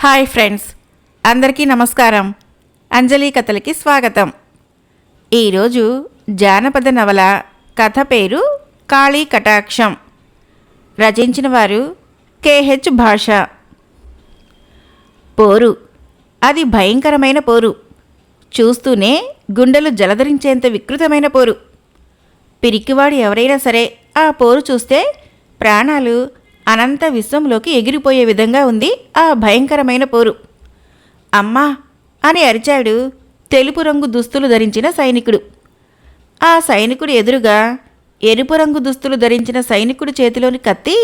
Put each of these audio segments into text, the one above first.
Hi friends, అందరికీ నమస్కారం. అంజలి కథలకి స్వాగతం. ఈరోజు జానపద నవల కథ పేరు కాళీ కటాక్షం. రచించిన వారు KH భాష. పోరు, అది భయంకరమైన పోరు. చూస్తూనే గుండెలు జలధరించేంత వికృతమైన పోరు. పిరికివాడు ఎవరైనా సరే ఆ పోరు చూస్తే ప్రాణాలు అనంత విశ్వంలోకి ఎగిరిపోయే విధంగా ఉంది ఆ భయంకరమైన పోరు. అమ్మా అని అరిచాడు తెలుపు రంగు దుస్తులు ధరించిన సైనికుడు. ఆ సైనికుడు ఎదురుగా ఎరుపు రంగు దుస్తులు ధరించిన సైనికుడి చేతిలోని కత్తి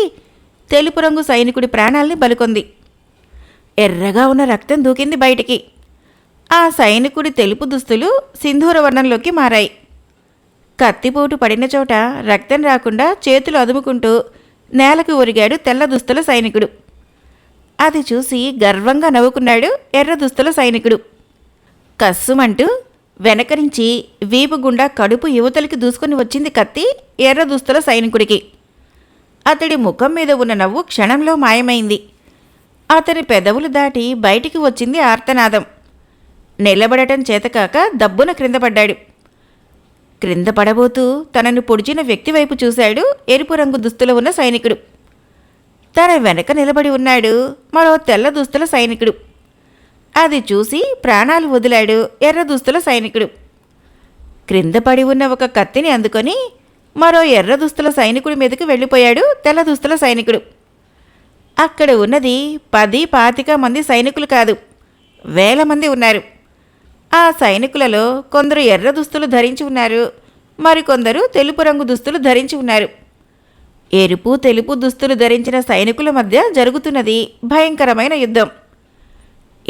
తెలుపు రంగు సైనికుడి ప్రాణాల్ని బలికొంది. ఎర్రగా ఉన్న రక్తం దూకింది బయటికి. ఆ సైనికుడి తెలుపు దుస్తులు సింధూర వర్ణంలోకి మారాయి. కత్తిపోటు పడిన చోట రక్తం రాకుండా చేతులు అదుముకుంటూ నేలకు ఒరిగాడు తెల్ల దుస్తుల సైనికుడు. అది చూసి గర్వంగా నవ్వుకున్నాడు ఎర్ర దుస్తుల సైనికుడు. కస్సుమంటూ వెనక నుంచి వీపు గుండా కడుపు యువతలకి దూసుకొని వచ్చింది కత్తి ఎర్ర దుస్తుల సైనికుడికి. అతడి ముఖం మీద ఉన్న నవ్వు క్షణంలో మాయమైంది. అతని పెదవులు దాటి బయటికి వచ్చింది ఆర్తనాదం. నిలబడటం చేతకాక దబ్బున క్రింద పడ్డాడు. క్రింద పడబోతూ తనను పొడిచిన వ్యక్తి వైపు చూశాడు ఎరుపు రంగు దుస్తులు ఉన్న సైనికుడు. తన వెనక నిలబడి ఉన్నాడు మరో తెల్ల దుస్తుల సైనికుడు. అది చూసి ప్రాణాలు వదిలాడు ఎర్ర దుస్తుల సైనికుడు. క్రింద పడి ఉన్న ఒక కత్తిని అందుకొని మరో ఎర్ర దుస్తుల సైనికుడి మీదకి వెళ్ళిపోయాడు తెల్ల దుస్తుల సైనికుడు. అక్కడ ఉన్నది 10-25 మంది సైనికులు కాదు, వేల మంది ఉన్నారు. ఆ సైనికులలో కొందరు ఎర్ర దుస్తులు ధరించి ఉన్నారు, మరికొందరు తెలుపు రంగు దుస్తులు ధరించి ఉన్నారు. ఎరుపు తెలుపు దుస్తులు ధరించిన సైనికుల మధ్య జరుగుతున్నది భయంకరమైన యుద్ధం.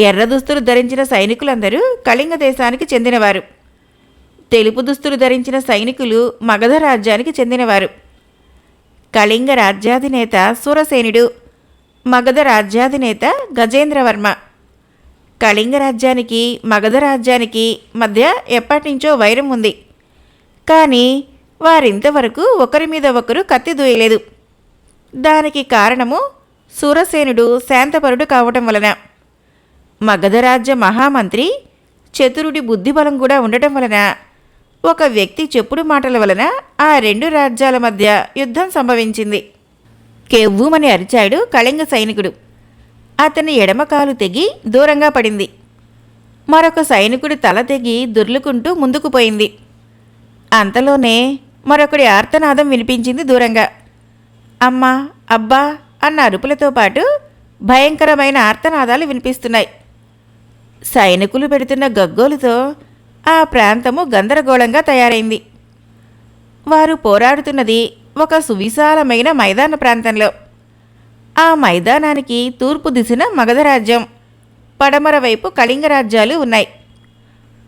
ఎర్ర దుస్తులు ధరించిన సైనికులందరూ కళింగ దేశానికి చెందినవారు. తెలుపు దుస్తులు ధరించిన సైనికులు మగధ రాజ్యానికి చెందినవారు. కళింగ రాజ్యాధినేత సూరసేనుడు, మగధ రాజ్యాధినేత గజేంద్రవర్మ. కళింగ రాజ్యానికి మగధ రాజ్యానికి మధ్య ఎప్పటినుంచో వైరం ఉంది. కానీ వారింతవరకు ఒకరి మీద ఒకరు కత్తి దూయలేదు. దానికి కారణము సూరసేనుడు శాంతపరుడు కావటం వలన. మగధ రాజ్య మహామంత్రి చతురుడి బుద్ధిబలం కూడా ఉండటం వలన ఒక వ్యక్తి చెప్పుడు మాటల వలన ఆ రెండు రాజ్యాల మధ్య యుద్ధం సంభవించింది. కెవ్వుమని అరిచాడు కళింగ సైనికుడు. అతని ఎడమకాలు తెగి దూరంగా పడింది. మరొక సైనికుడి తల తెగి దొర్లుకుంటూ ముందుకు పోయింది. అంతలోనే మరొకడి ఆర్తనాదం వినిపించింది దూరంగా. అమ్మా, అబ్బా అన్న అరుపులతో పాటు భయంకరమైన ఆర్తనాదాలు వినిపిస్తున్నాయి. సైనికులు పెడుతున్న గగ్గోలుతో ఆ ప్రాంతము గందరగోళంగా తయారైంది. వారు పోరాడుతున్నది ఒక సువిశాలమైన మైదాన ప్రాంతంలో. ఆ మైదానానికి తూర్పు దిశన మగధ రాజ్యం, పడమర వైపు కళింగ రాజ్యాలు ఉన్నాయి.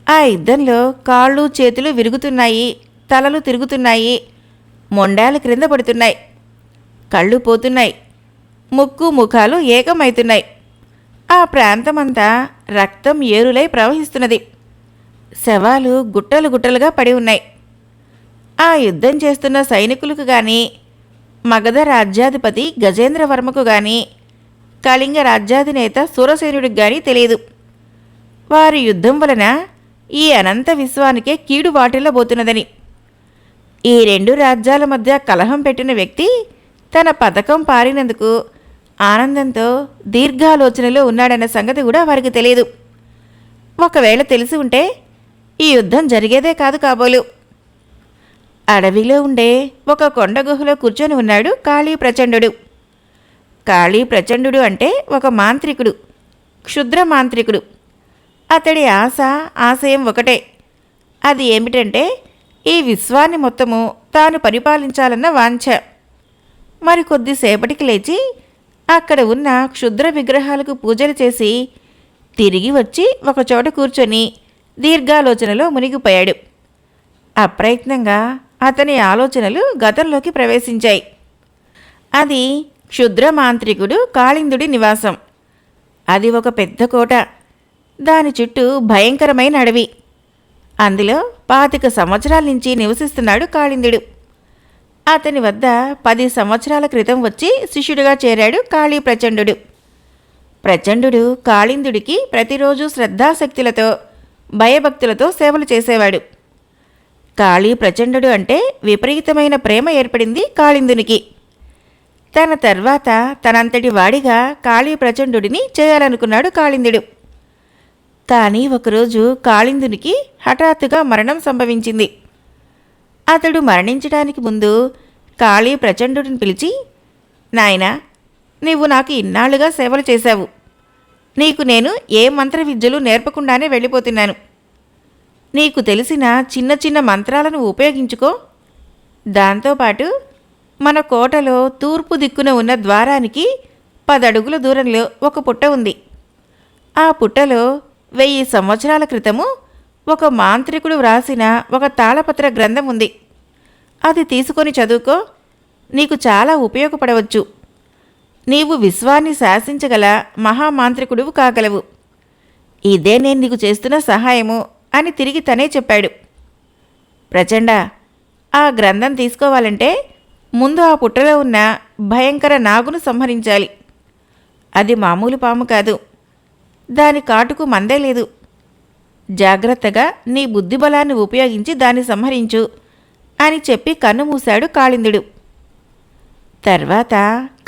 ఆ యుద్ధంలో కాళ్ళు చేతులు విరుగుతున్నాయి, తలలు తిరుగుతున్నాయి, మొండాలు క్రింద పడుతున్నాయి, కళ్ళు పోతున్నాయి, ముక్కు ముఖాలు ఏకమవుతున్నాయి. ఆ ప్రాంతమంతా రక్తం ఏరులై ప్రవహిస్తున్నది. శవాలు గుట్టలు గుట్టలుగా పడి ఉన్నాయి. ఆ యుద్ధం చేస్తున్న సైనికులకు కానీ, మగధ రాజ్యాధిపతి గజేంద్రవర్మకు గాని, కళింగ రాజ్యాధినేత సూరసేనుడికి గాని తెలియదు. వారి యుద్ధం వలన ఈ అనంత విశ్వానికే కీడు వాటిల్లబోతున్నదని. ఈ రెండు రాజ్యాల మధ్య కలహం పెట్టిన వ్యక్తి తన పథకం పారినందుకు ఆనందంతో దీర్ఘాలోచనలో ఉన్నాడన్న సంగతి కూడా వారికి తెలియదు. ఒకవేళ తెలిసి ఉంటే ఈ యుద్ధం జరిగేదే కాదు కాబోలు. అడవిలో ఉండే ఒక కొండ గుహలో కూర్చొని ఉన్నాడు కాళీ ప్రచండుడు. కాళీ ప్రచండుడు అంటే ఒక మాంత్రికుడు, క్షుద్ర మాంత్రికుడు. అతడి ఆశయం ఒకటే. అది ఏమిటంటే ఈ విశ్వాన్ని మొత్తము తాను పరిపాలించాలన్న వాంఛ. మరికొద్దిసేపటికి లేచి అక్కడ ఉన్న క్షుద్ర విగ్రహాలకు పూజలు చేసి తిరిగి వచ్చి ఒకచోట కూర్చొని దీర్ఘాలోచనలో మునిగిపోయాడు. అప్రయత్నంగా అతని ఆలోచనలు గతంలోకి ప్రవేశించాయి. అది క్షుద్ర మాంత్రికుడు కాళిందుడి నివాసం. అది ఒక పెద్ద కోట. దాని చుట్టూ భయంకరమైన అడవి. అందులో 25 సంవత్సరాల నుంచి నివసిస్తున్నాడు కాళిందుడు. అతని వద్ద 10 సంవత్సరాల క్రితం వచ్చి శిష్యుడిగా చేరాడు కాళీ ప్రచండుడు. ప్రచండు కాళిందుడికి ప్రతిరోజు శ్రద్ధాశక్తులతో భయభక్తులతో సేవలు చేసేవాడు. కాళీ ప్రచండు అంటే విపరీతమైన ప్రేమ ఏర్పడింది కాళిందునికి. తన తర్వాత తనంతటి వాడిగా కాళీ ప్రచండుడిని చేయాలనుకున్నాడు కాళిందుడు. కానీ ఒకరోజు కాళిందునికి హఠాత్తుగా మరణం సంభవించింది. అతడు మరణించడానికి ముందు కాళీ ప్రచండుడిని పిలిచి, నాయనా, నీవు నాకు ఇన్నాళ్లుగా సేవలు చేశావు. నీకు నేను ఏ మంత్ర విద్యలు నేర్పకుండానే వెళ్ళిపోతున్నాను. నీకు తెలిసిన చిన్న చిన్న మంత్రాలను ఉపయోగించుకో. దాంతోపాటు మన కోటలో తూర్పు దిక్కున ఉన్న ద్వారానికి 10 అడుగుల దూరంలో ఒక పుట్ట ఉంది. ఆ పుట్టలో 1000 సంవత్సరాల క్రితము ఒక మాంత్రికుడు వ్రాసిన ఒక తాళపత్ర గ్రంథం ఉంది. అది తీసుకొని చదువుకో. నీకు చాలా ఉపయోగపడవచ్చు. నీవు విశ్వాన్ని శాసించగల మహామాంత్రికుడువు కాగలవు. ఇదే నేను నీకు చేస్తున్న సహాయము అని తిరిగి తనే చెప్పాడు. ప్రచండ, ఆ గ్రంథం తీసుకోవాలంటే ముందు ఆ పుట్టలో ఉన్న భయంకర నాగును సంహరించాలి. అది మామూలు పాము కాదు. దాని కాటుకు మందే లేదు. జాగ్రత్తగా నీ బుద్ధిబలాన్ని ఉపయోగించి దాన్ని సంహరించు అని చెప్పి కన్ను మూశాడు కాళిందుడు. తర్వాత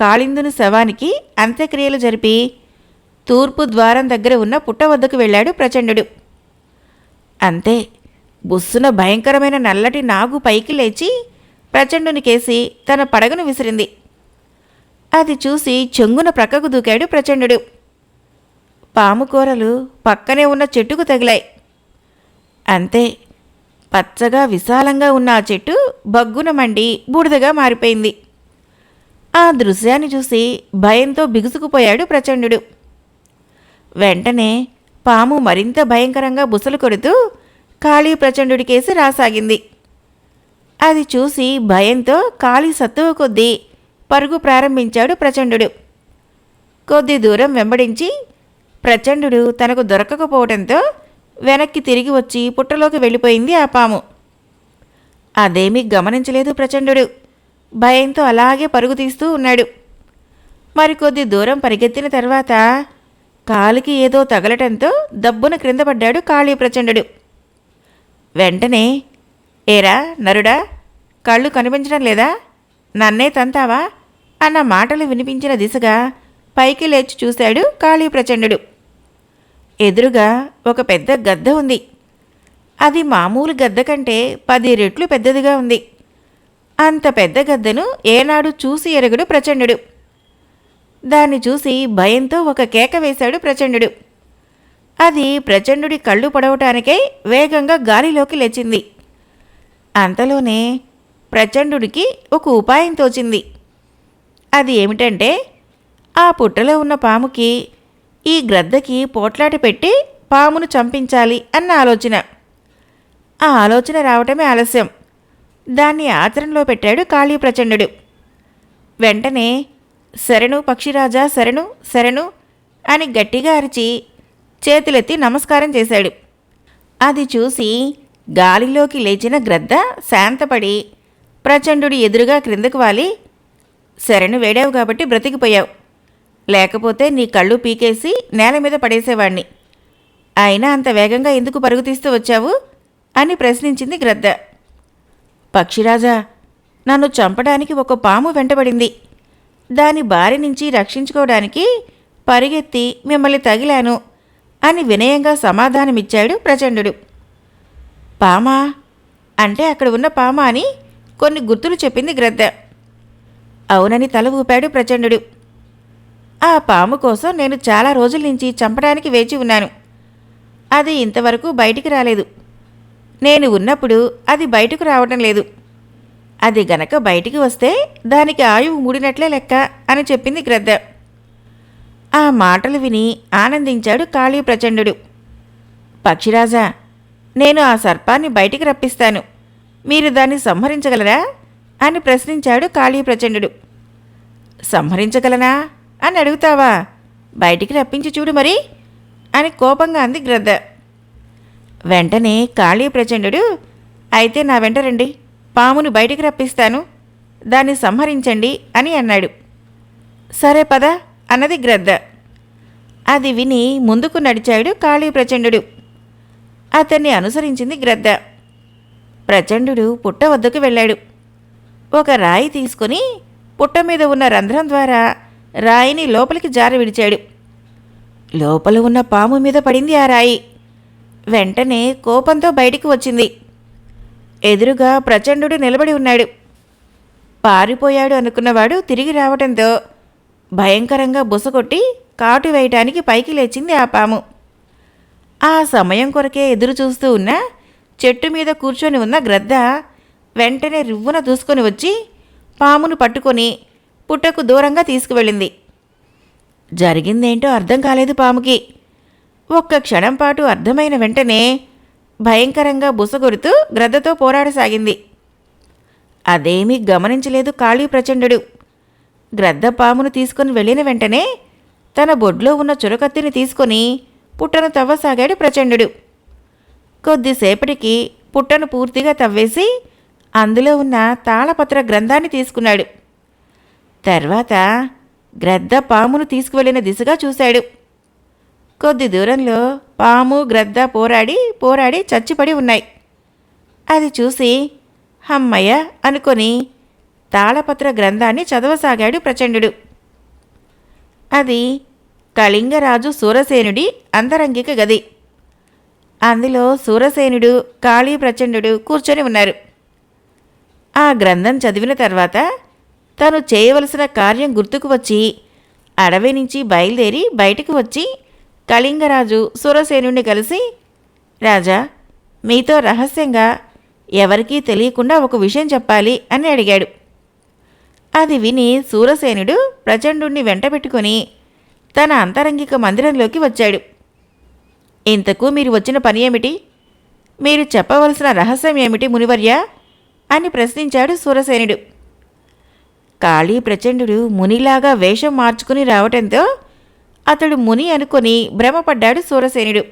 కాళిందుని శవానికి అంత్యక్రియలు జరిపి తూర్పు ద్వారం దగ్గర ఉన్న పుట్ట వద్దకు వెళ్ళాడు ప్రచండు. అంతే, బుస్సున భయంకరమైన నల్లటి నాగు పైకి లేచి ప్రచండునికేసి తన పడగను విసిరింది. అది చూసి చెంగున ప్రక్కకు దూకాడు ప్రచండు. పాము కూరలు పక్కనే ఉన్న చెట్టుకు తగిలాయి. అంతే, పచ్చగా విశాలంగా ఉన్న ఆ చెట్టు బగ్గున మండి బూడిదగా మారిపోయింది. ఆ దృశ్యాన్ని చూసి భయంతో బిగుసుకుపోయాడు ప్రచండు. వెంటనే పాము మరింత భయంకరంగా బుసలు కొడుతూ కాళీ ప్రచండుడికేసి రాసాగింది. అది చూసి భయంతో కాళీ సత్తువ కొద్దీ పరుగు ప్రారంభించాడు ప్రచండు. కొద్ది దూరం వెంబడించి ప్రచండు తనకు దొరకకపోవడంతో వెనక్కి తిరిగి వచ్చి పుట్టలోకి వెళ్ళిపోయింది ఆ పాము. అదేమీ గమనించలేదు ప్రచండు. భయంతో అలాగే పరుగు తీస్తూ ఉన్నాడు. మరికొద్ది దూరం పరిగెత్తిన తర్వాత కాలికి ఏదో తగలటంతో దబ్బున క్రింద పడ్డాడు కాళీ ప్రచండు. వెంటనే, ఏరా నరుడా, కళ్ళు కనిపించడం లేదా? నన్నే తంతావా అన్న మాటలు వినిపించిన దిశగా పైకి లేచి చూశాడు కాళీ ప్రచండు. ఎదురుగా ఒక పెద్ద గద్ద ఉంది. అది మామూలు గద్ద కంటే 10 రెట్లు పెద్దదిగా ఉంది. అంత పెద్ద గద్దను ఏనాడు చూసి ఎరగడు ప్రచండు. దాన్ని చూసి భయంతో ఒక కేక వేశాడు ప్రచండు. అది ప్రచండుడి కళ్ళు పొడవటానికై వేగంగా గాలిలోకి లేచింది. అంతలోనే ప్రచండుడికి ఒక ఉపాయం తోచింది. అది ఏమిటంటే, ఆ పుట్టలో ఉన్న పాముకి ఈ గ్రద్దకి పోట్లాట పెట్టి పామును చంపించాలి అన్న ఆలోచన. ఆ ఆలోచన రావటమే ఆలస్యం. దాన్ని ఆచరణలో పెట్టాడు కాళీ ప్రచండు. వెంటనే, శరణు పక్షిరాజా, శరణు శరణు అని గట్టిగా అరిచి చేతులెత్తి నమస్కారం చేశాడు. అది చూసి గాలిలోకి లేచిన గ్రద్ద శాంతపడి ప్రచండుడి ఎదురుగా క్రిందకు వాలి, శరణు వేడావు కాబట్టి బ్రతికిపోయావు. లేకపోతే నీ కళ్ళు పీకేసి నేల మీద పడేసేవాణ్ణి. అయినా అంత వేగంగా ఎందుకు పరుగు తీస్తూ వచ్చావు అని ప్రశ్నించింది గ్రద్ద. పక్షిరాజా, నన్ను చంపడానికి ఒక పాము వెంటబడింది. దాని బారి నుంచి రక్షించుకోవడానికి పరిగెత్తి మిమ్మల్ని తగిలాను అని వినయంగా సమాధానమిచ్చాడు ప్రచండు. పామా అంటే అక్కడ ఉన్న పామా అని కొన్ని గుర్తులు చెప్పింది గ్రద్ద. అవునని తల ఊపాడు ప్రచండు. ఆ పాము కోసం నేను చాలా రోజుల నుంచి చంపడానికి వేచి ఉన్నాను. అది ఇంతవరకు బయటికి రాలేదు. నేను ఉన్నప్పుడు అది బయటకు రావటం లేదు. అది గనక బయటికి వస్తే దానికి ఆయువు మూడినట్లే లెక్క అని చెప్పింది గ్రద్ద. ఆ మాటలు విని ఆనందించాడు కాళీ ప్రచండు. పక్షిరాజా, నేను ఆ సర్పాన్ని బయటికి రప్పిస్తాను. మీరు దాన్ని సంహరించగలరా అని ప్రశ్నించాడు కాళీ ప్రచండు. సంహరించగలనా అని అడుగుతావా? బయటికి రప్పించి చూడు మరి అని కోపంగా అంది గ్రద్ద. వెంటనే కాళీ ప్రచండు, అయితే నా వెంట రండి, పామును బయటికి రప్పిస్తాను, దాన్ని సంహరించండి అని అన్నాడు. సరే పద అన్నది గ్రద్ద. అది విని ముందుకు నడిచాడు కాళీ ప్రచండు. అతన్ని అనుసరించింది గ్రద్ద. ప్రచండు పుట్ట వద్దకు వెళ్ళాడు. ఒక రాయి తీసుకుని పుట్ట మీద ఉన్న రంధ్రం ద్వారా రాయిని లోపలికి జార విడిచాడు. లోపల ఉన్న పాము మీద పడింది ఆ రాయి. వెంటనే కోపంతో బయటికి వచ్చింది. ఎదురుగా ప్రచండు నిలబడి ఉన్నాడు. పారిపోయాడు అనుకున్నవాడు తిరిగి రావటంతో భయంకరంగా బుసకొట్టి కాటు వేయటానికి పైకి లేచింది ఆ పాము. ఆ సమయం కొరకే ఎదురు చూస్తూ ఉన్న చెట్టు మీద కూర్చొని ఉన్న గ్రద్ద వెంటనే రివ్వున దూసుకొని వచ్చి పామును పట్టుకొని పుట్టకు దూరంగా తీసుకువెళ్ళింది. జరిగిందేంటో అర్థం కాలేదు పాముకి. ఒక్క క్షణం పాటు అర్థమైన వెంటనే భయంకరంగా బుసగొరుతూ గ్రద్దతో పోరాడసాగింది. అదేమీ గమనించలేదు కాళీ ప్రచండు. గ్రద్ద పామును తీసుకుని వెళ్ళిన వెంటనే తన బొడ్లో ఉన్న చురకత్తిని తీసుకొని పుట్టను తవ్వసాగాడు ప్రచండు. కొద్దిసేపటికి పుట్టను పూర్తిగా తవ్వేసి అందులో ఉన్న తాళపత్ర గ్రంథాన్ని తీసుకున్నాడు. తర్వాత గ్రద్ద పామును తీసుకువెళ్ళిన దిశగా చూశాడు. కొద్ది దూరంలో పాము గ్రద్ద పోరాడి చచ్చిపడి ఉన్నాయి. అది చూసి హమ్మయ్య అనుకొని తాళపత్ర గ్రంథాన్ని చదవసాగాడు ప్రచండు. అది కళింగరాజు సూరసేనుడి అంతరంగిక గది. అందులో సూరసేనుడు కాళీ ప్రచండు కూర్చొని ఉన్నారు. ఆ గ్రంథం చదివిన తర్వాత తను చేయవలసిన కార్యం గుర్తుకు వచ్చి అడవి నుంచి బయలుదేరి బయటకు వచ్చి కళింగరాజు సూరసేనుడిని కలిసి, రాజా, మీతో రహస్యంగా ఎవరికీ తెలియకుండా ఒక విషయం చెప్పాలి అని అడిగాడు. అది విని సూరసేనుడు ప్రచండుణ్ణి వెంటబెట్టుకుని తన అంతరంగిక మందిరంలోకి వచ్చాడు. ఇంతకు మీరు వచ్చిన పని ఏమిటి? మీరు చెప్పవలసిన రహస్యం ఏమిటి మునివర్య అని ప్రశ్నించాడు సూరసేనుడు. కాళీ ప్రచండు మునిలాగా వేషం మార్చుకుని రావటంతో అతడు ముని అనుకొని భ్రమపడ్డాడు సూరసేనుడు.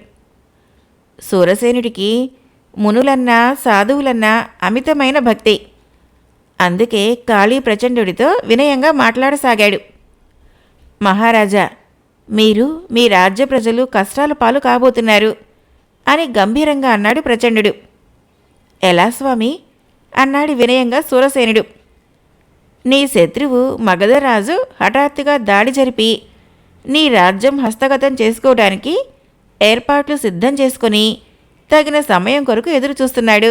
సూరసేనుడికి మునులన్నా సాధువులన్నా అమితమైన భక్తి. అందుకే కాళీ ప్రచండుడితో వినయంగా మాట్లాడసాగాడు. మహారాజా, మీరు మీ రాజ్య ప్రజలు కష్టాల పాలు కాబోతున్నారు అని గంభీరంగా అన్నాడు ప్రచండు. ఎలా స్వామి అన్నాడు వినయంగా సూరసేనుడు. నీ శత్రువు మగధరాజు హఠాత్తుగా దాడి జరిపి నీ రాజ్యం హస్తగతం చేసుకోవడానికి ఏర్పాట్లు సిద్ధం చేసుకుని తగిన సమయం కొరకు ఎదురుచూస్తున్నాడు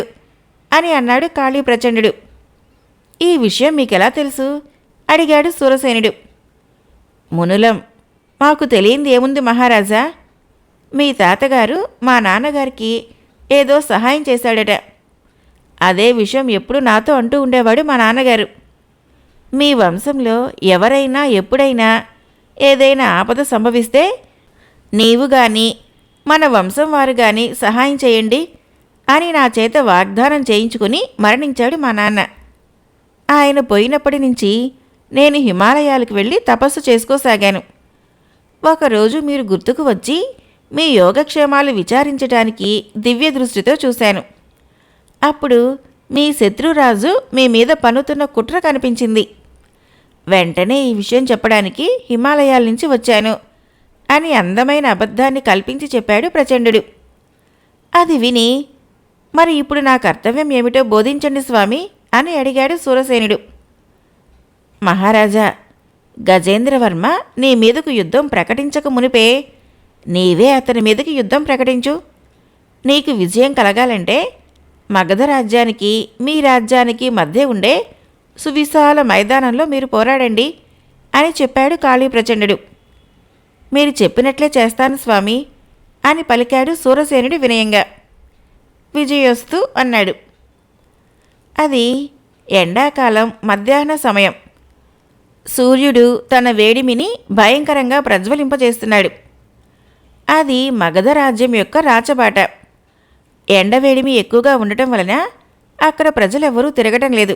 అని అన్నాడు కాళీ ప్రచండు. ఈ విషయం మీకెలా తెలుసు అడిగాడు సూరసేనుడు. మునులం, మాకు తెలియంది ఏముంది మహారాజా? మీ తాతగారు మా నాన్నగారికి ఏదో సహాయం చేశాడట. అదే విషయం ఎప్పుడు నాతో అంటూ ఉండేవాడు మా నాన్నగారు. మీ వంశంలో ఎవరైనా ఎప్పుడైనా ఏదైనా ఆపద సంభవిస్తే నీవు గాని మన వంశం వారు గాని సహాయం చేయండి అని నా చేత వాగ్దానం చేయించుకుని మరణించాడు మా నాన్న. ఆయన పోయినప్పటి నుంచి నేను హిమాలయాలకు వెళ్ళి తపస్సు చేసుకోసాగాను. ఒకరోజు మీరు గుర్తుకు వచ్చి మీ యోగక్షేమాలు విచారించడానికి దివ్య దృష్టితో చూశాను. అప్పుడు మీ శత్రురాజు మీ మీద పన్నుతున్న కుట్ర కనిపించింది. వెంటనే ఈ విషయం చెప్పడానికి హిమాలయాల నుంచి వచ్చాను అని అందమైన అబద్ధాన్ని కల్పించి చెప్పాడు ప్రచండు. అది విని, మరి ఇప్పుడు నా కర్తవ్యం ఏమిటో బోధించండి స్వామి అని అడిగాడు సూరసేనుడు. మహారాజా, గజేంద్రవర్మ నీ మీదకు యుద్ధం ప్రకటించక మునిపే నీవే అతని మీదకి యుద్ధం ప్రకటించు. నీకు విజయం కలగాలంటే మగధ రాజ్యానికి మీ రాజ్యానికి మధ్య ఉండే సువిశాల మైదానంలో మీరు పోరాడండి అని చెప్పాడు కాళీ ప్రచండు. మీరు చెప్పినట్లే చేస్తాను స్వామి అని పలికాడు సూరసేనుడు వినయంగా. విజయోస్తు అన్నాడు. అది ఎండాకాలం మధ్యాహ్న సమయం. సూర్యుడు తన వేడిమిని భయంకరంగా ప్రజ్వలింపజేస్తున్నాడు. అది మగధ రాజ్యం యొక్క రాచబాట. ఎండవేడిమి ఎక్కువగా ఉండటం వలన అక్కడ ప్రజలెవరూ తిరగటం లేదు.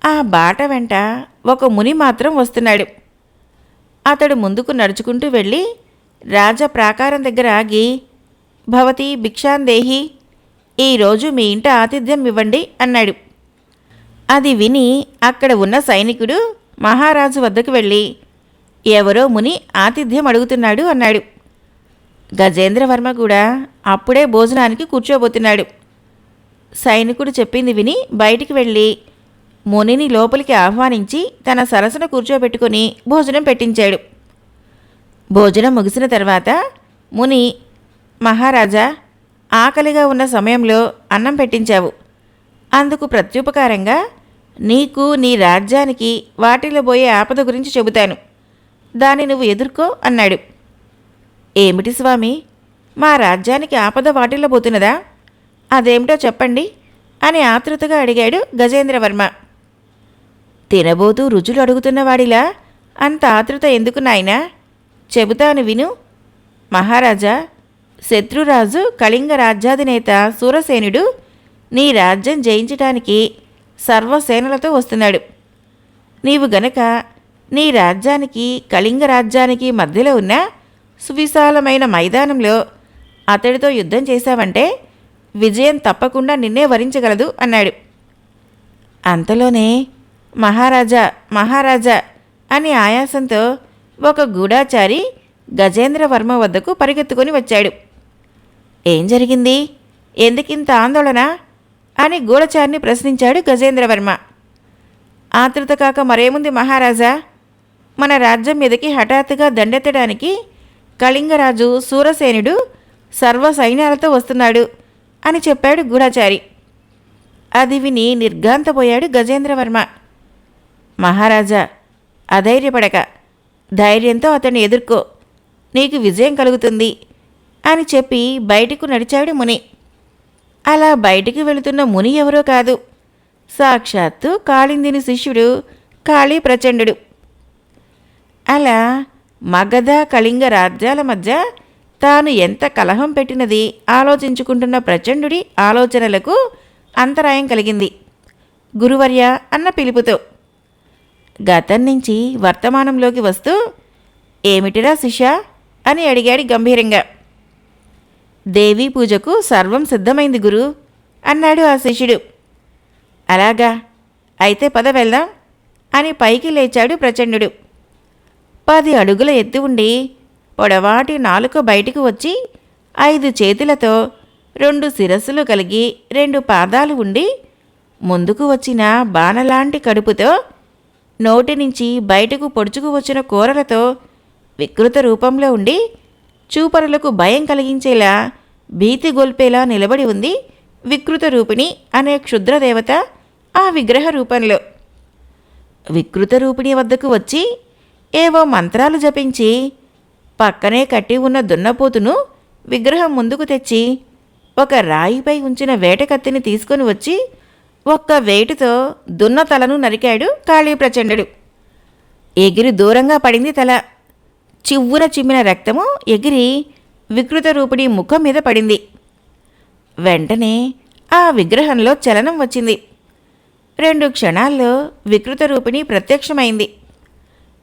ఆ బాట వెంట ఒక ముని మాత్రం వస్తున్నాడు. అతడు ముందుకు నడుచుకుంటూ వెళ్ళి రాజ ప్రాకారం దగ్గర ఆగి, భవతి భిక్షాందేహి, ఈరోజు మీ ఇంట ఆతిథ్యం ఇవ్వండి అన్నాడు. అది విని అక్కడ ఉన్న సైనికుడు మహారాజు వద్దకు వెళ్ళి, ఎవరో ముని ఆతిథ్యం అడుగుతున్నాడు అన్నాడు. గజేంద్రవర్మ కూడా అప్పుడే భోజనానికి కూర్చోబోతున్నాడు. సైనికుడు చెప్పింది విని బయటికి వెళ్ళి మునిని లోపలికి ఆహ్వానించి తన సరసన కూర్చోబెట్టుకుని భోజనం పెట్టించాడు. భోజనం ముగిసిన తర్వాత ముని, మహారాజా, ఆకలిగా ఉన్న సమయంలో అన్నం పెట్టించావు. అందుకు ప్రత్యుపకారంగా నీకు నీ రాజ్యానికి వాటిలో పోయే ఆపద గురించి చెబుతాను. దాన్ని నువ్వు ఎదుర్కో అన్నాడు. ఏమిటి స్వామి, మా రాజ్యానికి ఆపద వాటిల్లబోతున్నదా? అదేమిటో చెప్పండి అని ఆతృతగా అడిగాడు గజేంద్రవర్మ. తినబోతూ రుచులు అడుగుతున్నవాడిలా అంత ఆతృత ఎందుకు నాయనా? చెబుతాను విను. మహారాజా, శత్రురాజు కళింగ రాజ్యాధినేత సూరసేనుడు నీ రాజ్యం జయించటానికి సర్వసేనలతో వస్తున్నాడు. నీవు గనక నీ రాజ్యానికి కళింగ రాజ్యానికి మధ్యలో ఉన్న సువిశాలమైన మైదానంలో అతడితో యుద్ధం చేశావంటే విజయం తప్పకుండా నిన్నే వరించగలదు అన్నాడు. అంతలోనే మహారాజా, మహారాజా అని ఆయాసంతో ఒక గూఢాచారి గజేంద్రవర్మ వద్దకు పరిగెత్తుకొని వచ్చాడు. ఏం జరిగింది? ఎందుకింత ఆందోళన అని గూఢచారిని ప్రశ్నించాడు గజేంద్రవర్మ. ఆతృత కాక మరేముంది మహారాజా, మన రాజ్యం మీదకి హఠాత్తుగా దండెత్తడానికి కళింగరాజు సూరసేనుడు సర్వ సైన్యాలతో వస్తున్నాడు అని చెప్పాడు గూఢచారి. అది విని నిర్ఘాంతపోయాడు గజేంద్రవర్మ. మహారాజా, అధైర్యపడక ధైర్యంతో అతన్ని ఎదుర్కో, నీకు విజయం కలుగుతుంది అని చెప్పి బయటకు నడిచాడు ముని. అలా బయటికి వెళుతున్న ముని ఎవరో కాదు, సాక్షాత్తు కాళిందిని శిష్యుడు కాళీ ప్రచండుడు. అలా మగధ కళింగ రాజ్యాల మధ్య తాను ఎంత కలహం పెట్టినది ఆలోచించుకుంటున్న ప్రచండుడి ఆలోచనలకు అంతరాయం కలిగింది గురువర్య అన్న పిలుపుతో. గతం నుంచి వర్తమానంలోకి వస్తూ, ఏమిటిరా శిష్య అని అడిగాడు గంభీరంగా. దేవీ పూజకు సర్వం సిద్ధమైంది గురు అన్నాడు ఆ శిష్యుడు. అలాగా, అయితే పద వెళ్దాం అని పైకి లేచాడు ప్రచండుడు. 10 అడుగుల ఎత్తు ఉండి పొడవాటి నాలుక బయటికి వచ్చి 5 చేతులతో 2 శిరస్సులు కలిగి 2 పాదాలు ఉండి ముందుకు వచ్చిన బాణలాంటి కడుపుతో నోటి నుంచి బయటకు పొడుచుకు వచ్చిన కూరలతో వికృత రూపంలో ఉండి చూపరులకు భయం కలిగించేలా భీతి గొల్పేలా నిలబడి ఉంది వికృత రూపిణి అనే క్షుద్రదేవత ఆ విగ్రహ రూపంలో. వికృత రూపిణి వద్దకు వచ్చి ఏవో మంత్రాలు జపించి పక్కనే కట్టి ఉన్న దున్నపోతును విగ్రహం ముందుకు తెచ్చి ఒక రాయిపై ఉంచిన వేటకత్తిని తీసుకొని వచ్చి ఒక్క వేటుతో దున్న తలను నరికాడు కాళీ ప్రచండుడు. ఎగిరి దూరంగా పడింది తల. చివ్వున చిమ్మిన రక్తము ఎగిరి వికృత రూపిణి ముఖం మీద పడింది. వెంటనే ఆ విగ్రహంలో చలనం వచ్చింది. 2 క్షణాల్లో వికృత రూపిణి ప్రత్యక్షమైంది.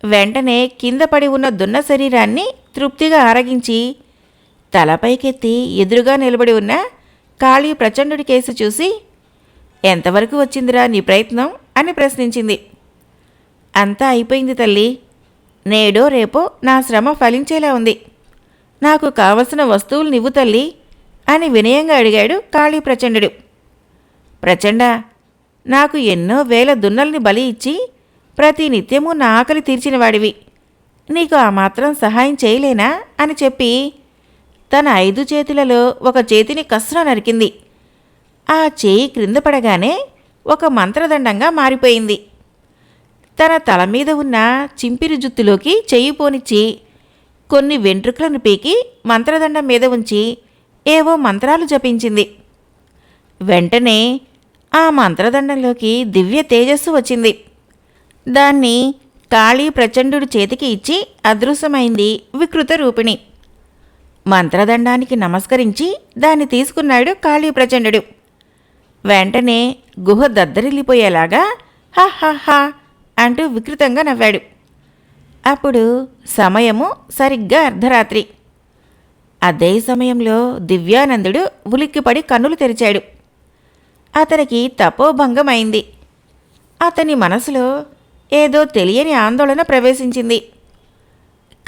వెంటనే కింద పడి ఉన్న దున్న శరీరాన్ని తృప్తిగా ఆరగించి తలపైకెత్తి ఎదురుగా నిలబడి ఉన్న కాళీ ప్రచండుడి కేసు చూసి, ఎంతవరకు వచ్చిందిరా నీ ప్రయత్నం అని ప్రశ్నించింది. అంతా అయిపోయింది తల్లి, నేడో రేపో నా శ్రమ ఫలించేలా ఉంది. నాకు కావలసిన వస్తువులు నివ్వు తల్లి అని వినయంగా అడిగాడు కాళీ ప్రచండుడు. ప్రచండ, నాకు ఎన్నో వేల దున్నల్ని బలి ఇచ్చి ప్రతి నిత్యము నా ఆకలి తీర్చినవాడివి, నీకు ఆ మాత్రం సహాయం చేయలేనా అని చెప్పి తన 5 చేతులలో ఒక చేతిని కస్రా నరికింది. ఆ చేయి క్రింద పడగానే ఒక మంత్రదండంగా మారిపోయింది. తన తల మీద ఉన్న చింపిరి జుత్తులోకి చెయ్యి పోనిచ్చి కొన్ని వెంట్రుకలను పీకి మంత్రదండం మీద ఉంచి ఏవో మంత్రాలు జపించింది. వెంటనే ఆ మంత్రదండంలోకి దివ్య తేజస్సు వచ్చింది. దాన్ని కాళీ ప్రచండుడి చేతికి ఇచ్చి అదృశ్యమైంది వికృత రూపిణి. మంత్రదండానికి నమస్కరించి దాన్ని తీసుకున్నాడు కాళీ ప్రచండుడు. వెంటనే గుహ దద్దరిల్లిపోయేలాగా హా హా హా అంటూ వికృతంగా నవ్వాడు. అప్పుడు సమయము సరిగ్గా అర్ధరాత్రి. అదే సమయంలో దివ్యానందుడు ఉలిక్కిపడి కన్నులు తెరిచాడు. అతనికి తపోభంగమైంది. అతని మనసులో ఏదో తెలియని ఆందోళన ప్రవేశించింది.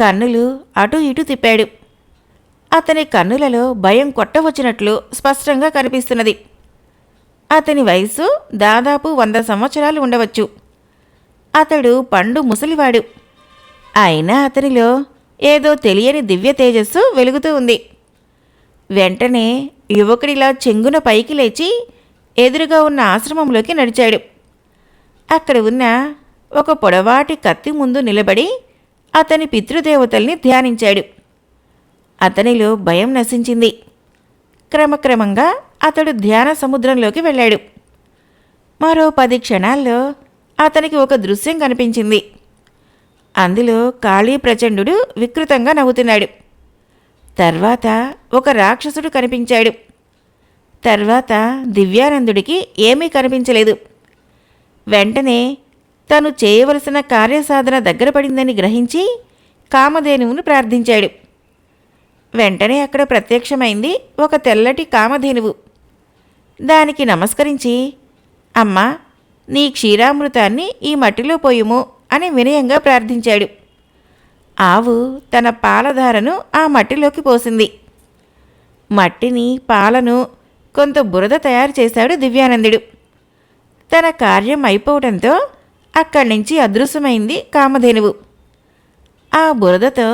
కన్నులు అటూ ఇటూ తిప్పాడు. అతని కన్నులలో భయం కొట్టవచ్చినట్లు స్పష్టంగా కనిపిస్తున్నది. అతని వయసు దాదాపు 100 సంవత్సరాలు ఉండవచ్చు. అతడు పండు ముసలివాడు. అయినా అతనిలో ఏదో తెలియని దివ్య తేజస్సు వెలుగుతూ ఉంది. వెంటనే యువకుడిలా చెంగున పైకి లేచి ఎదురుగా ఉన్న ఆశ్రమంలోకి నడిచాడు. అక్కడ ఉన్న ఒక పొడవాటి కత్తి ముందు నిలబడి అతని పితృదేవతల్ని ధ్యానించాడు. అతనిలో భయం నశించింది. క్రమక్రమంగా అతడు ధ్యాన సముద్రంలోకి వెళ్ళాడు. మరో 10 క్షణాల్లో అతనికి ఒక దృశ్యం కనిపించింది. అందులో కాళీ ప్రచండు వికృతంగా నవ్వుతున్నాడు. తర్వాత ఒక రాక్షసుడు కనిపించాడు. తర్వాత దివ్యానందుడికి ఏమీ కనిపించలేదు. వెంటనే తను చేయవలసిన కార్యసాధన దగ్గర పడిందని గ్రహించి కామధేనువును ప్రార్థించాడు. వెంటనే అక్కడ ప్రత్యక్షమైంది ఒక తెల్లటి కామధేనువు. దానికి నమస్కరించి, అమ్మా, నీ క్షీరామృతాన్ని ఈ మట్టిలో పోయుము అని వినయంగా ప్రార్థించాడు. ఆవు తన పాలధారను ఆ మట్టిలోకి పోసింది. మట్టిని, పాలను, కొంత బురద తయారు చేశాడు దివ్యానందుడు. తన కార్యం అయిపోవడంతో అక్కడి నుంచి అదృశ్యమైంది కామధేనువు. ఆ బురదతో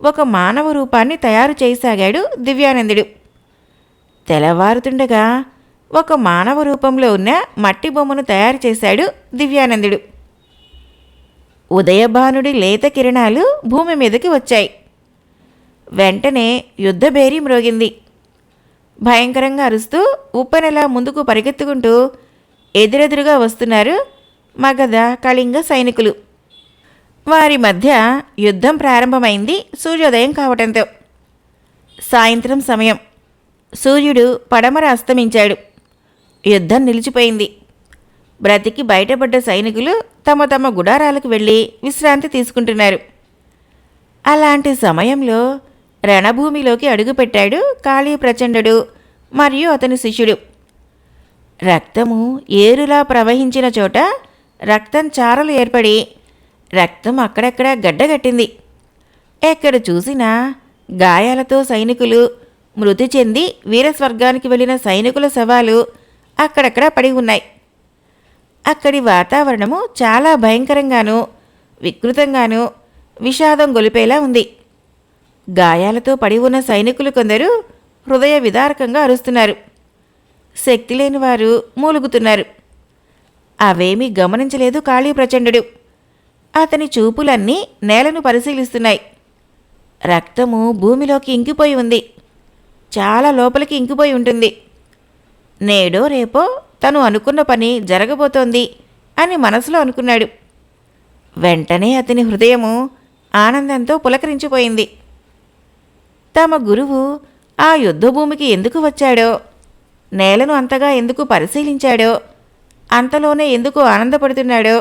ఒక మానవ రూపాన్ని తయారు చేయసాగాడు దివ్యానందుడు. తెల్లవారుతుండగా ఒక మానవ రూపంలో ఉన్న మట్టి బొమ్మను తయారు చేశాడు దివ్యానందుడు. ఉదయభానుడి లేత కిరణాలు భూమి మీదకి వచ్చాయి. వెంటనే యుద్ధభేరీ మ్రోగింది. భయంకరంగా అరుస్తూ ఉప్పెనలా ముందుకు పరిగెత్తుకుంటూ ఎదురెదురుగా వస్తున్నారు మగధ, కళింగ సైనికులు. వారి మధ్య యుద్ధం ప్రారంభమైంది సూర్యోదయం కావటంతో. సాయంత్రం సమయం. సూర్యుడు పడమర అస్తమించాడు. యుద్ధం నిలిచిపోయింది. బ్రతికి బయటపడ్డ సైనికులు తమ తమ గుడారాలకు వెళ్ళి విశ్రాంతి తీసుకుంటున్నారు. అలాంటి సమయంలో రణభూమిలోకి అడుగుపెట్టాడు కాళీ ప్రచండు మరియు అతని శిష్యుడు. రక్తము ఏరులా ప్రవహించిన చోట రక్తం చారలు ఏర్పడి రక్తం అక్కడక్కడా గడ్డగట్టింది. ఎక్కడ చూసినా గాయాలతో సైనికులు, మృతి చెంది వీరస్వర్గానికి వెళ్ళిన సైనికుల శవాలు అక్కడక్కడ పడి ఉన్నాయి. అక్కడి వాతావరణము చాలా భయంకరంగానూ వికృతంగానూ విషాదం గొలిపేలా ఉంది. గాయాలతో పడి ఉన్న సైనికులు కొందరు హృదయ విదారకంగా అరుస్తున్నారు. శక్తి లేని వారు మూలుగుతున్నారు. అవేమీ గమనించలేదు కాళీ ప్రచండు. అతని చూపులన్నీ నేలను పరిశీలిస్తున్నాయి. రక్తము భూమిలోకి ఇంకిపోయి ఉంది. చాలా లోపలికి ఇంకిపోయి ఉంటుంది. నేడో రేపో తను అనుకున్న పని జరగబోతోంది అని మనసులో అనుకున్నాడు. వెంటనే అతని హృదయము ఆనందంతో పులకరించిపోయింది. తమ గురువు ఆ యుద్ధభూమికి ఎందుకు వచ్చాడో, నేలను అంతగా ఎందుకు పరిశీలించాడో, అంతలోనే ఎందుకు ఆనందపడుతున్నాడో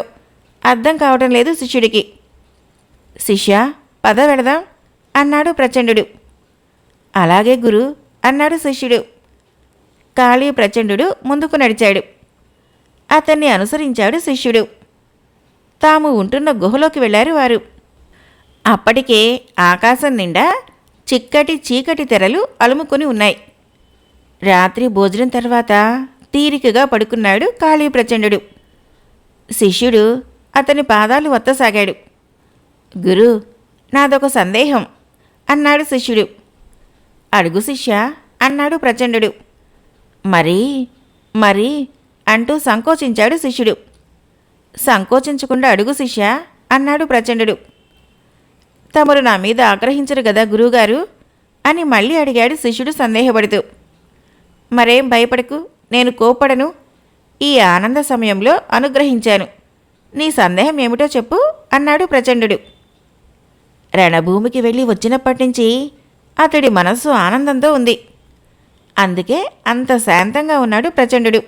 అర్థం కావటం లేదు శిష్యుడికి. శిష్య, పద వెళదాం అన్నాడు ప్రచండు. అలాగే గురు అన్నాడు శిష్యుడు. కాళీ ప్రచండు ముందుకు నడిచాడు. అతన్ని అనుసరించాడు శిష్యుడు. తాము ఉంటున్న గుహలోకి వెళ్ళారు వారు. అప్పటికే ఆకాశం నిండా చిక్కటి చీకటి తెరలు అలుముకొని ఉన్నాయి. రాత్రి భోజనం తర్వాత తీరికగా పడుకున్నాడు కాళీ ప్రచండు. శిష్యుడు అతని పాదాలు వత్తసాగాడు. గురు, నాదొక సందేహం అన్నాడు శిష్యుడు. అడుగు శిష్య అన్నాడు ప్రచండు. మరి అంటూ సంకోచించాడు శిష్యుడు. సంకోచించకుండా అడుగు శిష్య అన్నాడు ప్రచండు. తమరు నా మీద ఆగ్రహించరు గదా గురువుగారు అని మళ్ళీ అడిగాడు శిష్యుడు సందేహపడుతూ. మరేం భయపడకు, నేను కోపడను. ఈ ఆనంద సమయంలో అనుగ్రహించాను. నీ సందేహం ఏమిటో చెప్పు అన్నాడు ప్రచండు. రణభూమికి వెళ్ళి వచ్చినప్పటినుంచి అతడి మనస్సు ఆనందంతో ఉంది. అందుకే అంత శాంతంగా ఉన్నాడు ప్రచండు.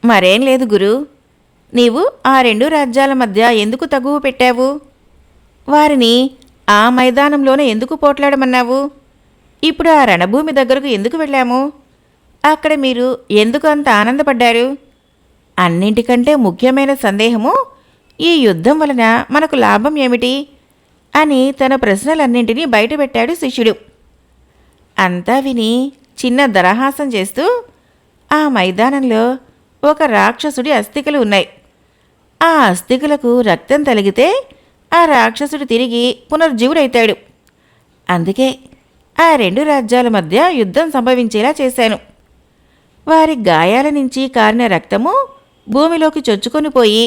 మరేం లేదు గురు, నీవు ఆ 2 రాజ్యాల మధ్య ఎందుకు తగువ పెట్టావు? వారిని ఆ మైదానంలోనే ఎందుకు పోట్లాడమన్నావు? ఇప్పుడు ఆ రణభూమి దగ్గరకు ఎందుకు వెళ్ళాము? అక్కడ మీరు ఎందుకు అంత ఆనందపడ్డారు? అన్నింటికంటే ముఖ్యమైన సందేహము, ఈ యుద్ధం వలన మనకు లాభం ఏమిటి? అని తన ప్రశ్నలన్నింటినీ బయటపెట్టాడు శిష్యుడు. అంతా విని చిన్న దరహాసం చేస్తూ, ఆ మైదానంలో ఒక రాక్షసుడి అస్థికలు ఉన్నాయి. ఆ అస్థికలకు రక్తం తలిగితే ఆ రాక్షసుడు తిరిగి పునర్జీవుడైతాడు. అందుకే ఆ 2 రాజ్యాల మధ్య యుద్ధం సంభవించేలా చేశాను. వారి గాయాల నుంచి కారిన రక్తము భూమిలోకి చొచ్చుకొని పోయి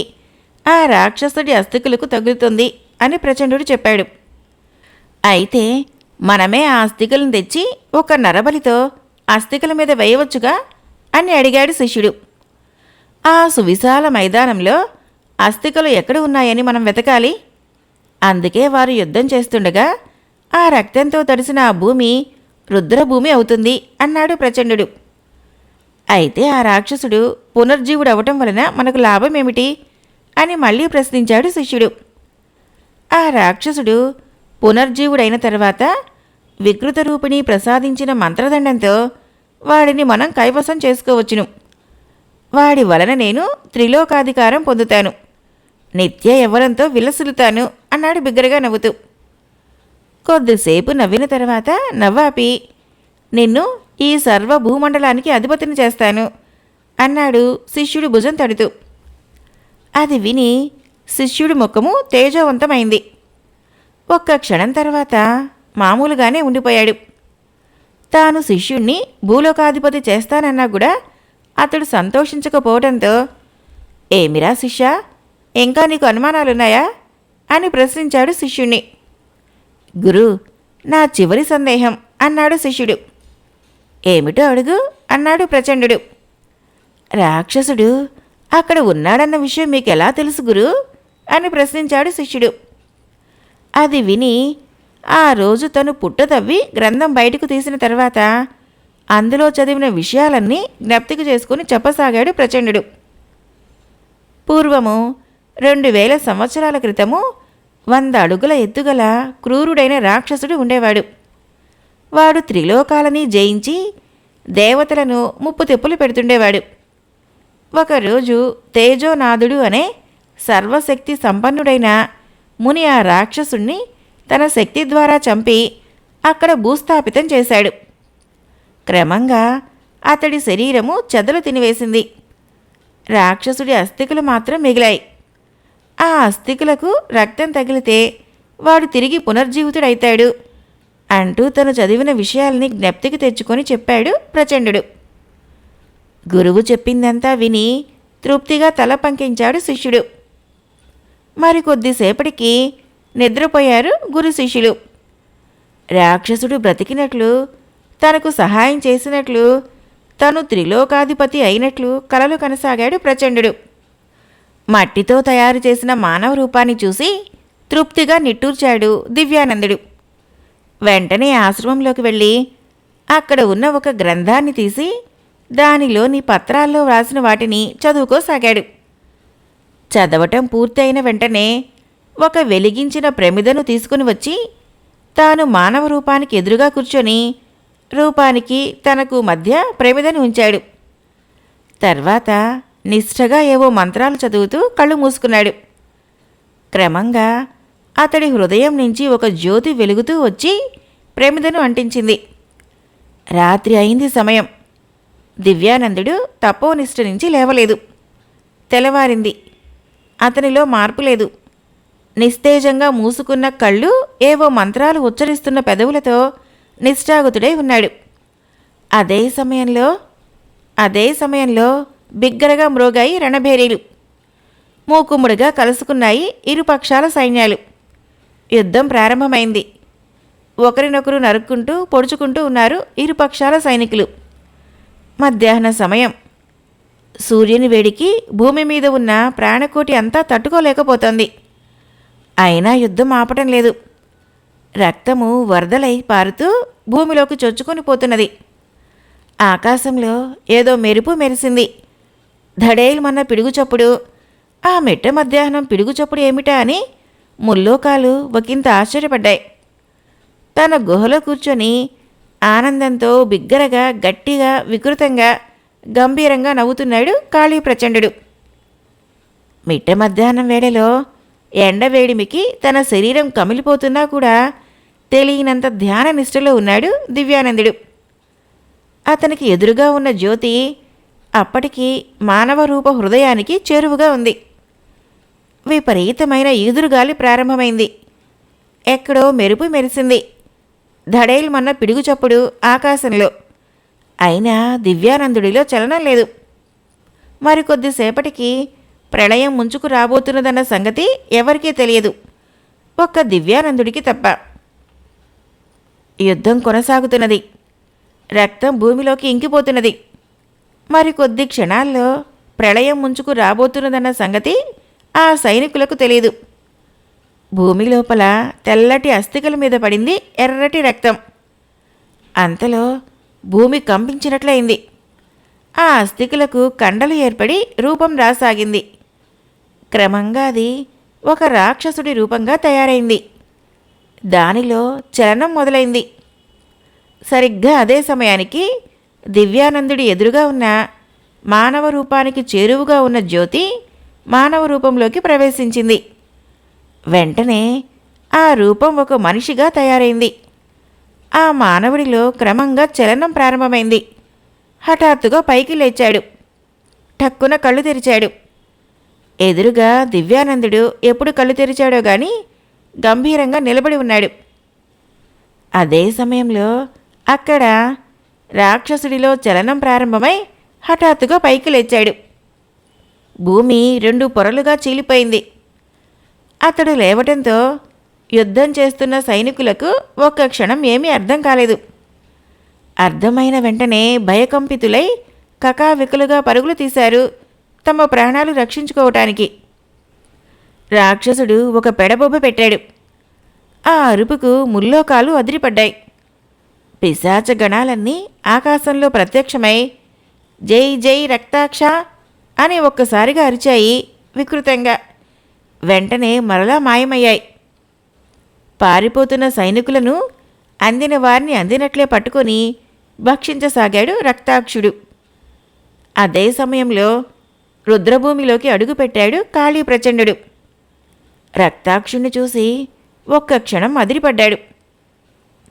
ఆ రాక్షసుడి అస్థికలకు తగులుతుంది అని ప్రచండుడు చెప్పాడు. అయితే మనమే ఆ అస్థికలను తెచ్చి ఒక నరబలితో అస్థికల మీద వేయవచ్చుగా అని అడిగాడు శిష్యుడు. ఆ సువిశాల మైదానంలో అస్థికలు ఎక్కడ ఉన్నాయని మనం వెతకాలి. అందుకే వారు యుద్ధం చేస్తుండగా ఆ రక్తంతో తడిసిన ఆ భూమి రుద్రభూమి అవుతుంది అన్నాడు ప్రచండుడు. అయితే ఆ రాక్షసుడు పునర్జీవుడవటం వలన మనకు లాభమేమిటి అని మళ్ళీ ప్రశ్నించాడు శిష్యుడు. ఆ రాక్షసుడు పునర్జీవుడైన తర్వాత వికృత రూపిణి ప్రసాదించిన మంత్రదండంతో వాడిని మనం కైవసం చేసుకోవచ్చును. వాడి వలన నేను త్రిలోకాధికారం పొందుతాను, నిత్య యవ్వనంతో విలసిల్లుతాను అన్నాడు బిగ్గరగా నవ్వుతూ. కొద్దిసేపు నవ్విన తర్వాత నవ్వాపి, నిన్ను ఈ సర్వభూమండలానికి అధిపతిని చేస్తాను అన్నాడు శిష్యుడు భుజం తడుతూ. అది విని శిష్యుడి ముఖము తేజోవంతమైంది. ఒక్క క్షణం తర్వాత మామూలుగానే ఉండిపోయాడు. తాను శిష్యుణ్ణి భూలోకాధిపతి చేస్తానన్నా కూడా అతడు సంతోషించకపోవడంతో, ఏమిరా శిష్య, ఇంకా నీకు అనుమానాలున్నాయా అని ప్రశ్నించాడు శిష్యుణ్ణి. గురు, నా చివరి సందేహం అన్నాడు శిష్యుడు. ఏమిటో అడుగు అన్నాడు ప్రచండుడు. రాక్షసుడు అక్కడ ఉన్నాడన్న విషయం మీకెలా తెలుసు గురు అని ప్రశ్నించాడు శిష్యుడు. అది విని ఆ రోజు తను పుట్టతవ్వి గ్రంథం బయటకు తీసిన తర్వాత అందులో చదివిన విషయాలన్నీ జ్ఞప్తికి చేసుకుని చెప్పసాగాడు ప్రచండుడు. పూర్వము 2000 సంవత్సరాల క్రితము 100 అడుగుల ఎత్తుగల క్రూరుడైన రాక్షసుడు ఉండేవాడు. వాడు త్రిలోకాలని జయించి దేవతలను ముప్పు తెప్పులు పెడుతుండేవాడు. ఒకరోజు తేజోనాథుడు అనే సర్వశక్తి సంపన్నుడైన ముని ఆ రాక్షసుణ్ణి తన శక్తి ద్వారా చంపి అక్కడ భూస్థాపితం చేశాడు. క్రమంగా అతడి శరీరము చెదలు తినివేసింది. రాక్షసుడి అస్థికలు మాత్రం మిగిలాయి. ఆ అస్థికలకు రక్తం తగిలితే వాడు తిరిగి పునర్జీవితుడైతాడు అంటూ తను చదివిన విషయాల్ని జ్ఞప్తికి తెచ్చుకొని చెప్పాడు ప్రచండుడు. గురువు చెప్పిందంతా విని తృప్తిగా తల పంకించాడు శిష్యుడు. మరికొద్దిసేపటికి నిద్రపోయారు గురు శిష్యులు. రాక్షసుడు బ్రతికినట్లు, తనకు సహాయం చేసినట్లు, తను త్రిలోకాధిపతి అయినట్లు కలలు కనసాగాడు ప్రచండుడు. మట్టితో తయారు చేసిన మానవ రూపాన్ని చూసి తృప్తిగా నిట్టూర్చాడు దివ్యానందుడు. వెంటనే ఆశ్రమంలోకి వెళ్ళి అక్కడ ఉన్న ఒక గ్రంథాన్ని తీసి దానిలోని పత్రాల్లో వ్రాసిన వాటిని చదువుకోసాగాడు. చదవటం పూర్తయిన వెంటనే ఒక వెలిగించిన ప్రమిదను తీసుకుని వచ్చి తాను మానవ రూపానికి ఎదురుగా కూర్చొని రూపానికి తనకు మధ్య ప్రమిదను ఉంచాడు. తర్వాత నిష్ఠగా ఏవో మంత్రాలు చదువుతూ కళ్ళు మూసుకున్నాడు. క్రమంగా అతడి హృదయం నుంచి ఒక జ్యోతి వెలుగుతూ వచ్చి ప్రమిదను అంటించింది. రాత్రి అయింది సమయం. దివ్యానందుడు తపోనిష్ఠ నుంచి లేవలేదు. తెల్లవారింది. అతనిలో మార్పు లేదు. నిస్తేజంగా మూసుకున్న కళ్ళు ఏవో మంత్రాలు ఉచ్చరిస్తున్న పెదవులతో నిష్ఠాగతుడై ఉన్నాడు. అదే సమయంలో బిగ్గరగా మ్రోగాయి రణభేరీలు. మూకుమ్ముడుగా కలుసుకున్నాయి ఇరుపక్షాల సైన్యాలు. యుద్ధం ప్రారంభమైంది. ఒకరినొకరు నరుక్కుంటూ పొడుచుకుంటూ ఉన్నారు ఇరుపక్షాల సైనికులు. మధ్యాహ్న సమయం. సూర్యుని వేడికి భూమి మీద ఉన్న ప్రాణకోటి అంతా తట్టుకోలేకపోతోంది. అయినా యుద్ధం ఆపటం లేదు. రక్తము వరదలై పారుతూ భూమిలోకి చొచ్చుకొని పోతున్నది. ఆకాశంలో ఏదో మెరుపు మెరిసింది. ధడేల్మన్న పిడుగుచప్పుడు. ఆ మిట్ట మధ్యాహ్నం పిడుగుచప్పుడు ఏమిటా అని ముల్లోకాలు ఒకంత ఆశ్చర్యపడ్డాయి. తన గుహలో కూర్చొని ఆనందంతో బిగ్గరగా, గట్టిగా, వికృతంగా, గంభీరంగా నవ్వుతున్నాడు కాళీ ప్రచండుడు. మిట్ట మధ్యాహ్నం వేళలో ఎండవేడిమికి తన శరీరం కమిలిపోతున్నా కూడా తెలియనంత ధ్యాన నిష్ఠలో ఉన్నాడు దివ్యానందుడు. అతనికి ఎదురుగా ఉన్న జ్యోతి అప్పటికి మానవ రూప హృదయానికి చేరువుగా ఉంది. విపరీతమైన ఈదురుగాలి ప్రారంభమైంది. ఎక్కడో మెరుపు మెరిసింది. ధడేల్మన్న పిడుగు చప్పుడు ఆకాశంలో. అయినా దివ్యానందుడిలో చలనం లేదు. మరికొద్దిసేపటికి ప్రళయం ముంచుకు రాబోతున్నదన్న సంగతి ఎవరికీ తెలియదు, ఒక్క దివ్యానందుడికి తప్ప. యుద్ధం కొనసాగుతున్నది. రక్తం భూమిలోకి ఇంకిపోతున్నది. మరికొద్ది క్షణాల్లో ప్రళయం ముంచుకు రాబోతున్నదన్న సంగతి ఆ సైనికులకు తెలియదు. భూమి లోపల తెల్లటి అస్థికల మీద పడింది ఎర్రటి రక్తం. అంతలో భూమి కంపించినట్లయింది. ఆ అస్థికలకు కండలు ఏర్పడి రూపం రాసాగింది. క్రమంగా అది ఒక రాక్షసుడి రూపంగా తయారైంది. దానిలో చలనం మొదలైంది. సరిగ్గా అదే సమయానికి దివ్యానందుడి ఎదురుగా ఉన్న మానవ రూపానికి చేరువుగా ఉన్న జ్యోతి మానవ రూపంలోకి ప్రవేశించింది. వెంటనే ఆ రూపం ఒక మనిషిగా తయారైంది. ఆ మానవుడిలో క్రమంగా చలనం ప్రారంభమైంది. హఠాత్తుగా పైకి లేచాడు. ఠక్కున కళ్ళు తెరిచాడు. ఎదురుగా దివ్యానందుడు ఎప్పుడు కళ్ళు తెరిచాడో గాని గంభీరంగా నిలబడి ఉన్నాడు. అదే సమయంలో అక్కడ రాక్షసుడిలో చలనం ప్రారంభమై హఠాత్తుగా పైకి లేచాడు. భూమి 2 పొరలుగా చీలిపోయింది. అతడు లేవటంతో యుద్ధం చేస్తున్న సైనికులకు ఒక్క క్షణం ఏమీ అర్థం కాలేదు. అర్థమైన వెంటనే భయకంపితులై కకావికలుగా పరుగులు తీశారు తమ ప్రాణాలు రక్షించుకోవటానికి. రాక్షసుడు ఒక పెడబొబ్బ పెట్టాడు. ఆ అరుపుకు ముల్లోకాలు అదిరిపడ్డాయి. పిశాచ గణాలన్నీ ఆకాశంలో ప్రత్యక్షమై జై జై రక్తాక్ష అని ఒక్కసారిగా అరిచాయి వికృతంగా. వెంటనే మరలా మాయమయ్యాయి. పారిపోతున్న సైనికులను అందిన వారిని అందినట్లే పట్టుకొని భక్షించసాగాడు రక్తాక్షుడు. అదే సమయంలో రుద్రభూమిలోకి అడుగుపెట్టాడు కాళీ ప్రచండుడు. రక్తాక్షుణ్ణి చూసి ఒక్క క్షణం అదిరిపడ్డాడు.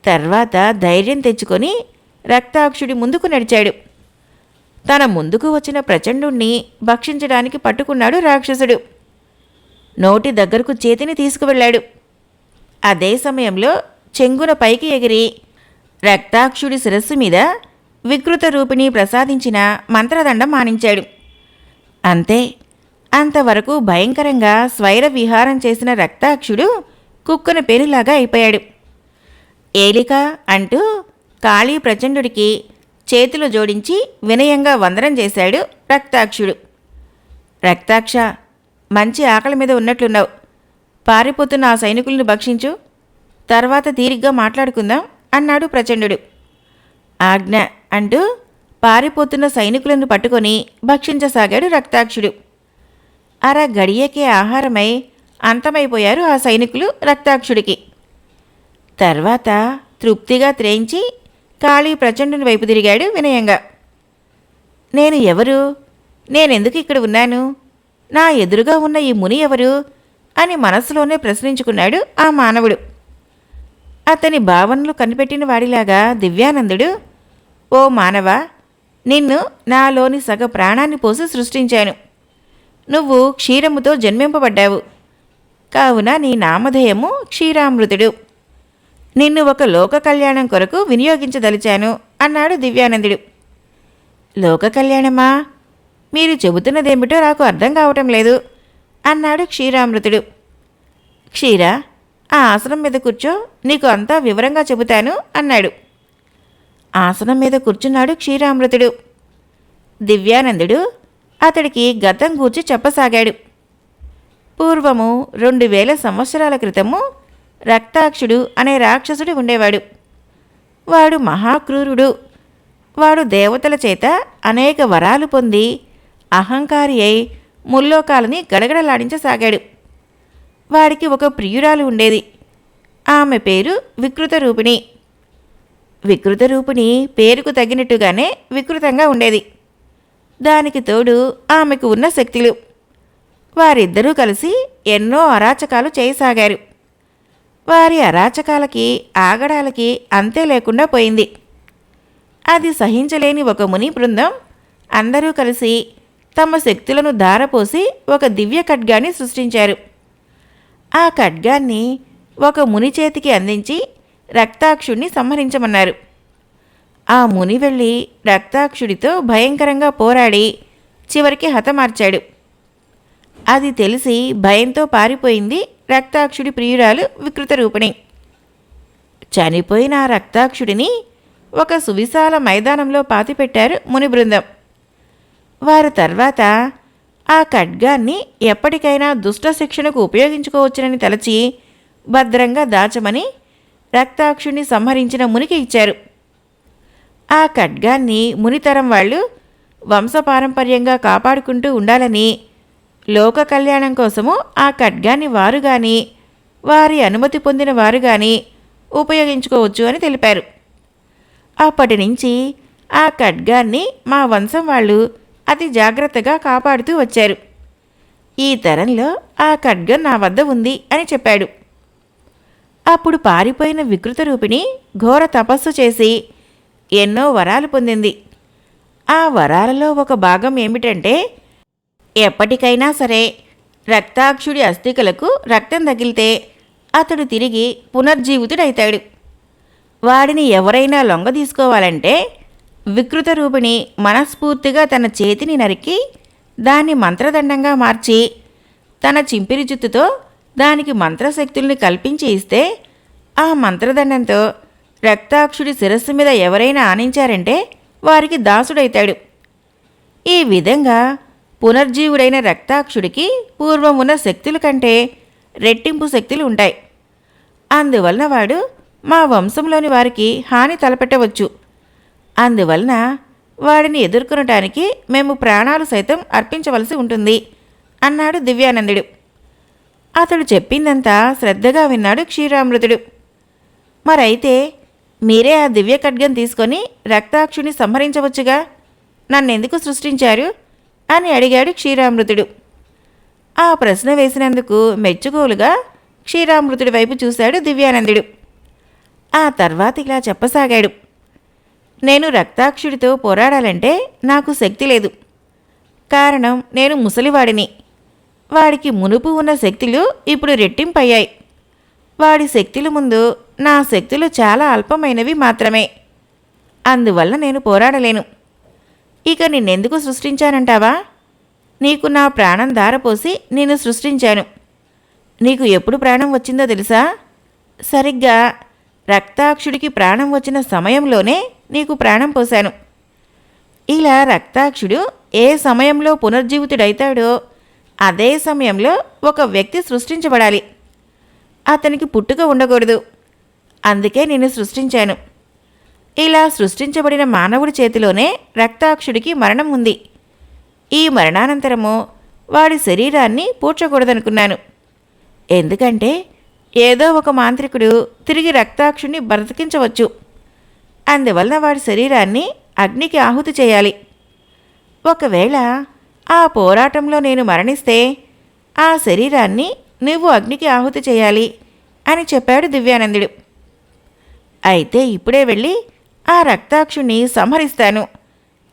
తర్వాత ధైర్యం తెచ్చుకొని రక్తాక్షుడి ముందుకు నడిచాడు. తన ముందుకు వచ్చిన ప్రచండుణ్ణి భక్షించడానికి పట్టుకున్నాడు రాక్షసుడు. నోటి దగ్గరకు చేతిని తీసుకువెళ్ళాడు. అదే సమయంలో చెంగున పైకి ఎగిరి రక్తాక్షుడి శిరస్సు మీద వికృత రూపిణి ప్రసాదించిన మంత్రదండం మానించాడు. అంతే. అంతవరకు భయంకరంగా స్వైర విహారం చేసిన రక్తాక్షుడు కుక్కన పేరులాగా అయిపోయాడు. ఏలిక అంటూ కాళీ ప్రచండుడికి చేతులు జోడించి వినయంగా వందనం చేశాడు రక్తాక్షుడు. రక్తాక్ష, మంచి ఆకలి మీద ఉన్నట్లున్నావు. పారిపోతున్న ఆ సైనికులను భక్షించు, తర్వాత తీరిగ్గా మాట్లాడుకుందాం అన్నాడు ప్రచండుడు. ఆజ్ఞ అంటూ పారిపోతున్న సైనికులను పట్టుకొని భక్షించసాగాడు రక్తాక్షుడు. అర గడియకే ఆహారమై అంతమైపోయారు ఆ సైనికులు రక్తాక్షుడికి. తర్వాత తృప్తిగా త్రేయించి కాళీ ప్రచండుని వైపు తిరిగాడు వినయంగా. నేను ఎవరు? నేనెందుకు ఇక్కడ ఉన్నాను? నా ఎదురుగా ఉన్న ఈ ముని ఎవరు అని మనసులోనే ప్రశ్నించుకున్నాడు ఆ మానవుడు. అతని భావనలు కనిపెట్టిన వాడిలాగా దివ్యానందుడు, ఓ మానవా, నిన్ను నాలోని సగ ప్రాణాన్ని పోసి సృష్టించాను. నువ్వు క్షీరముతో జన్మింపబడ్డావు. కావున నీ నామధేయము క్షీరామృతుడు. నిన్ను ఒక లోక కళ్యాణం కొరకు వినియోగించదలిచాను అన్నాడు దివ్యానందుడు. లోక కళ్యాణమా? మీరు చెబుతున్నదేమిటో నాకు అర్థం కావటం లేదు అన్నాడు క్షీరామృతుడు. క్షీర, ఆ ఆసనం మీద కూర్చో, నీకు అంతా వివరంగా చెబుతాను అన్నాడు. ఆసనం మీద కూర్చున్నాడు క్షీరామృతుడు. దివ్యానందుడు అతడికి గతం గూర్చి చెప్పసాగాడు. పూర్వము 2000 సంవత్సరాల క్రితము రక్తాక్షుడు అనే రాక్షసుడు ఉండేవాడు. వాడు మహాక్రూరుడు. వాడు దేవతల చేత అనేక వరాలు పొంది అహంకారి అయి ముల్లోకాలని గడగడలాడించసాగాడు. వాడికి ఒక ప్రియురాలు ఉండేది. ఆమె పేరు వికృత రూపిణి. వికృత రూపిణి పేరుకు తగినట్టుగానే వికృతంగా ఉండేది. దానికి తోడు ఆమెకు ఉన్న శక్తులు. వారిద్దరూ కలిసి ఎన్నో అరాచకాలు చేయసాగారు. వారి అరాచకాలకి ఆగడాలకి అంతే లేకుండా పోయింది. అది సహించలేని ఒక ముని బృందం అందరూ కలిసి తమ శక్తులను ధారపోసి ఒక దివ్య ఖడ్గాన్ని సృష్టించారు. ఆ ఖడ్గాన్ని ఒక ముని చేతికి అందించి రక్తాక్షుడిని సంహరించమన్నారు. ఆ ముని వెళ్ళి రక్తాక్షుడితో భయంకరంగా పోరాడి చివరికి హతమార్చాడు. అది తెలిసి భయంతో పారిపోయింది రక్తాక్షుడి ప్రియురాలు వికృతరూపిణి. చనిపోయిన ఆ రక్తాక్షుడిని ఒక సువిశాల మైదానంలో పాతిపెట్టారు ముని బృందం. వారు తర్వాత ఆ ఖడ్గాన్ని ఎప్పటికైనా దుష్ట శిక్షణకు ఉపయోగించుకోవచ్చునని తలచి భద్రంగా దాచమని రక్తాక్షుడిని సంహరించిన మునికి ఇచ్చారు. ఆ ఖడ్గాన్ని మునితరం వాళ్ళు వంశపారంపర్యంగా కాపాడుకుంటూ ఉండాలని, లోక కళ్యాణం కోసము ఆ ఖడ్గాన్ని వారు గాని వారి అనుమతి పొందిన వారు గాని ఉపయోగించుకోవచ్చు అని తెలిపారు. అప్పటి నుంచి ఆ ఖడ్గాన్ని మా వంశం వాళ్ళు అతి జాగ్రత్తగా కాపాడుతూ వచ్చారు. ఈ తరంలో ఆ ఖడ్గం నా వద్ద ఉంది అని చెప్పాడు. అప్పుడు పారిపోయిన వికృత రూపిణి ఘోర తపస్సు చేసి ఎన్నో వరాలు పొందింది. ఆ వరాలలో ఒక భాగం ఏమిటంటే, ఎప్పటికైనా సరే రక్తాక్షుడి అస్థికలకు రక్తం తగిలితే అతడు తిరిగి పునర్జీవితుడైతాడు. వాడిని ఎవరైనా లొంగ తీసుకోవాలంటే వికృత రూపిణి మనస్ఫూర్తిగా తన చేతిని నరికి దాన్ని మంత్రదండంగా మార్చి తన చింపిరి జుత్తుతో దానికి మంత్రశక్తుల్ని కల్పించి ఇస్తే ఆ మంత్రదండంతో రక్తాక్షుడి శిరస్సు మీద ఎవరైనా ఆనించారంటే వారికి దాసుడైతాడు. ఈ విధంగా పునర్జీవుడైన రక్తాక్షుడికి పూర్వం ఉన్న శక్తుల కంటే రెట్టింపు శక్తులు ఉంటాయి. అందువలన వాడు మా వంశంలోని వారికి హాని తలపెట్టవచ్చు. అందువలన వాడిని ఎదుర్కొనటానికి మేము ప్రాణాలు సైతం అర్పించవలసి ఉంటుంది అన్నాడు దివ్యానందుడు. అతడు చెప్పిందంతా శ్రద్ధగా విన్నాడు క్షీరామృతుడు. మరైతే మీరే ఆ దివ్య ఖడ్గం తీసుకొని రక్తాక్షుని సంహరించవచ్చుగా, నన్నెందుకు సృష్టించారు అని అడిగాడు క్షీరామృతుడు. ఆ ప్రశ్న వేసినందుకు మెచ్చుకోలుగా క్షీరామృతుడి వైపు చూశాడు దివ్యానందుడు. ఆ తర్వాత ఇలా చెప్పసాగాడు. నేను రక్తాక్షుడితో పోరాడాలంటే నాకు శక్తి లేదు. కారణం, నేను ముసలివాడిని. వాడికి మునుపు ఉన్న శక్తులు ఇప్పుడు రెట్టింపయ్యాయి. వాడి శక్తుల ముందు నా శక్తులు చాలా అల్పమైనవి మాత్రమే. అందువల్ల నేను పోరాడలేను. ఇక నిన్నెందుకు సృష్టించానంటావా? నీకు నా ప్రాణం ధారపోసి నిన్ను సృష్టించాను. నీకు ఎప్పుడు ప్రాణం వచ్చిందో తెలుసా? సరిగ్గా రక్తాక్షుడికి ప్రాణం వచ్చిన సమయంలోనే నీకు ప్రాణం పోశాను. ఇలా రక్తాక్షుడు ఏ సమయంలో పునర్జీవితుడైతాడో అదే సమయంలో ఒక వ్యక్తి సృష్టించబడాలి. అతనికి పుట్టుక ఉండకూడదు. అందుకే నిన్ను సృష్టించాను. ఇలా సృష్టించబడిన మానవుడి చేతిలోనే రక్తాక్షుడికి మరణం ఉంది. ఈ మరణానంతరము వాడి శరీరాన్ని పూడ్చకూడదనుకున్నాను. ఎందుకంటే ఏదో ఒక మాంత్రికుడు తిరిగి రక్తాక్షుడిని బ్రతికించవచ్చు. అందువలన వాడి శరీరాన్ని అగ్నికి ఆహుతి చేయాలి. ఒకవేళ ఆ పోరాటంలో నేను మరణిస్తే ఆ శరీరాన్ని నువ్వు అగ్నికి ఆహుతి చేయాలి అని చెప్పాడు దివ్యానందుడు. అయితే ఇప్పుడే వెళ్ళి ఆ రక్తాక్షుణ్ణి సంహరిస్తాను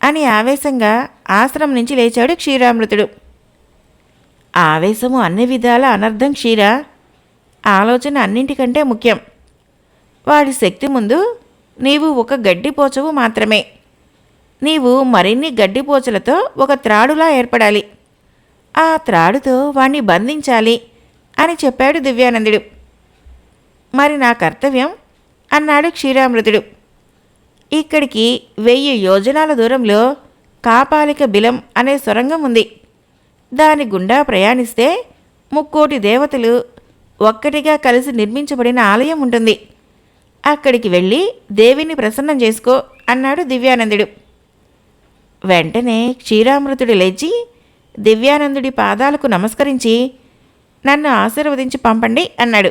అని ఆవేశంగా ఆశ్రమం నుంచి లేచాడు క్షీరామృతుడు. ఆవేశము అన్ని విధాల అనర్థం క్షీర. ఆలోచన అన్నింటికంటే ముఖ్యం. వాడి శక్తి ముందు నీవు ఒక గడ్డిపోచవు మాత్రమే. నీవు మరిన్ని గడ్డిపోచలతో ఒక త్రాడులా ఏర్పడాలి. ఆ త్రాడుతో వాణ్ణి బంధించాలి అని చెప్పాడు దివ్యానందుడు. మరి నా కర్తవ్యం అన్నాడు క్షీరామృతుడు. ఇక్కడికి 1000 యోజనాల దూరంలో కాపాలిక బిలం అనే సొరంగం ఉంది. దాని గుండా ప్రయాణిస్తే 3,000,000 దేవతలు ఒక్కటిగా కలిసి నిర్మించబడిన ఆలయం ఉంటుంది. అక్కడికి వెళ్ళి దేవిని ప్రసన్నం చేసుకో అన్నాడు దివ్యానందుడు. వెంటనే క్షీరామృతుడు లేచి దివ్యానందుడి పాదాలకు నమస్కరించి నన్ను ఆశీర్వదించి పంపండి అన్నాడు.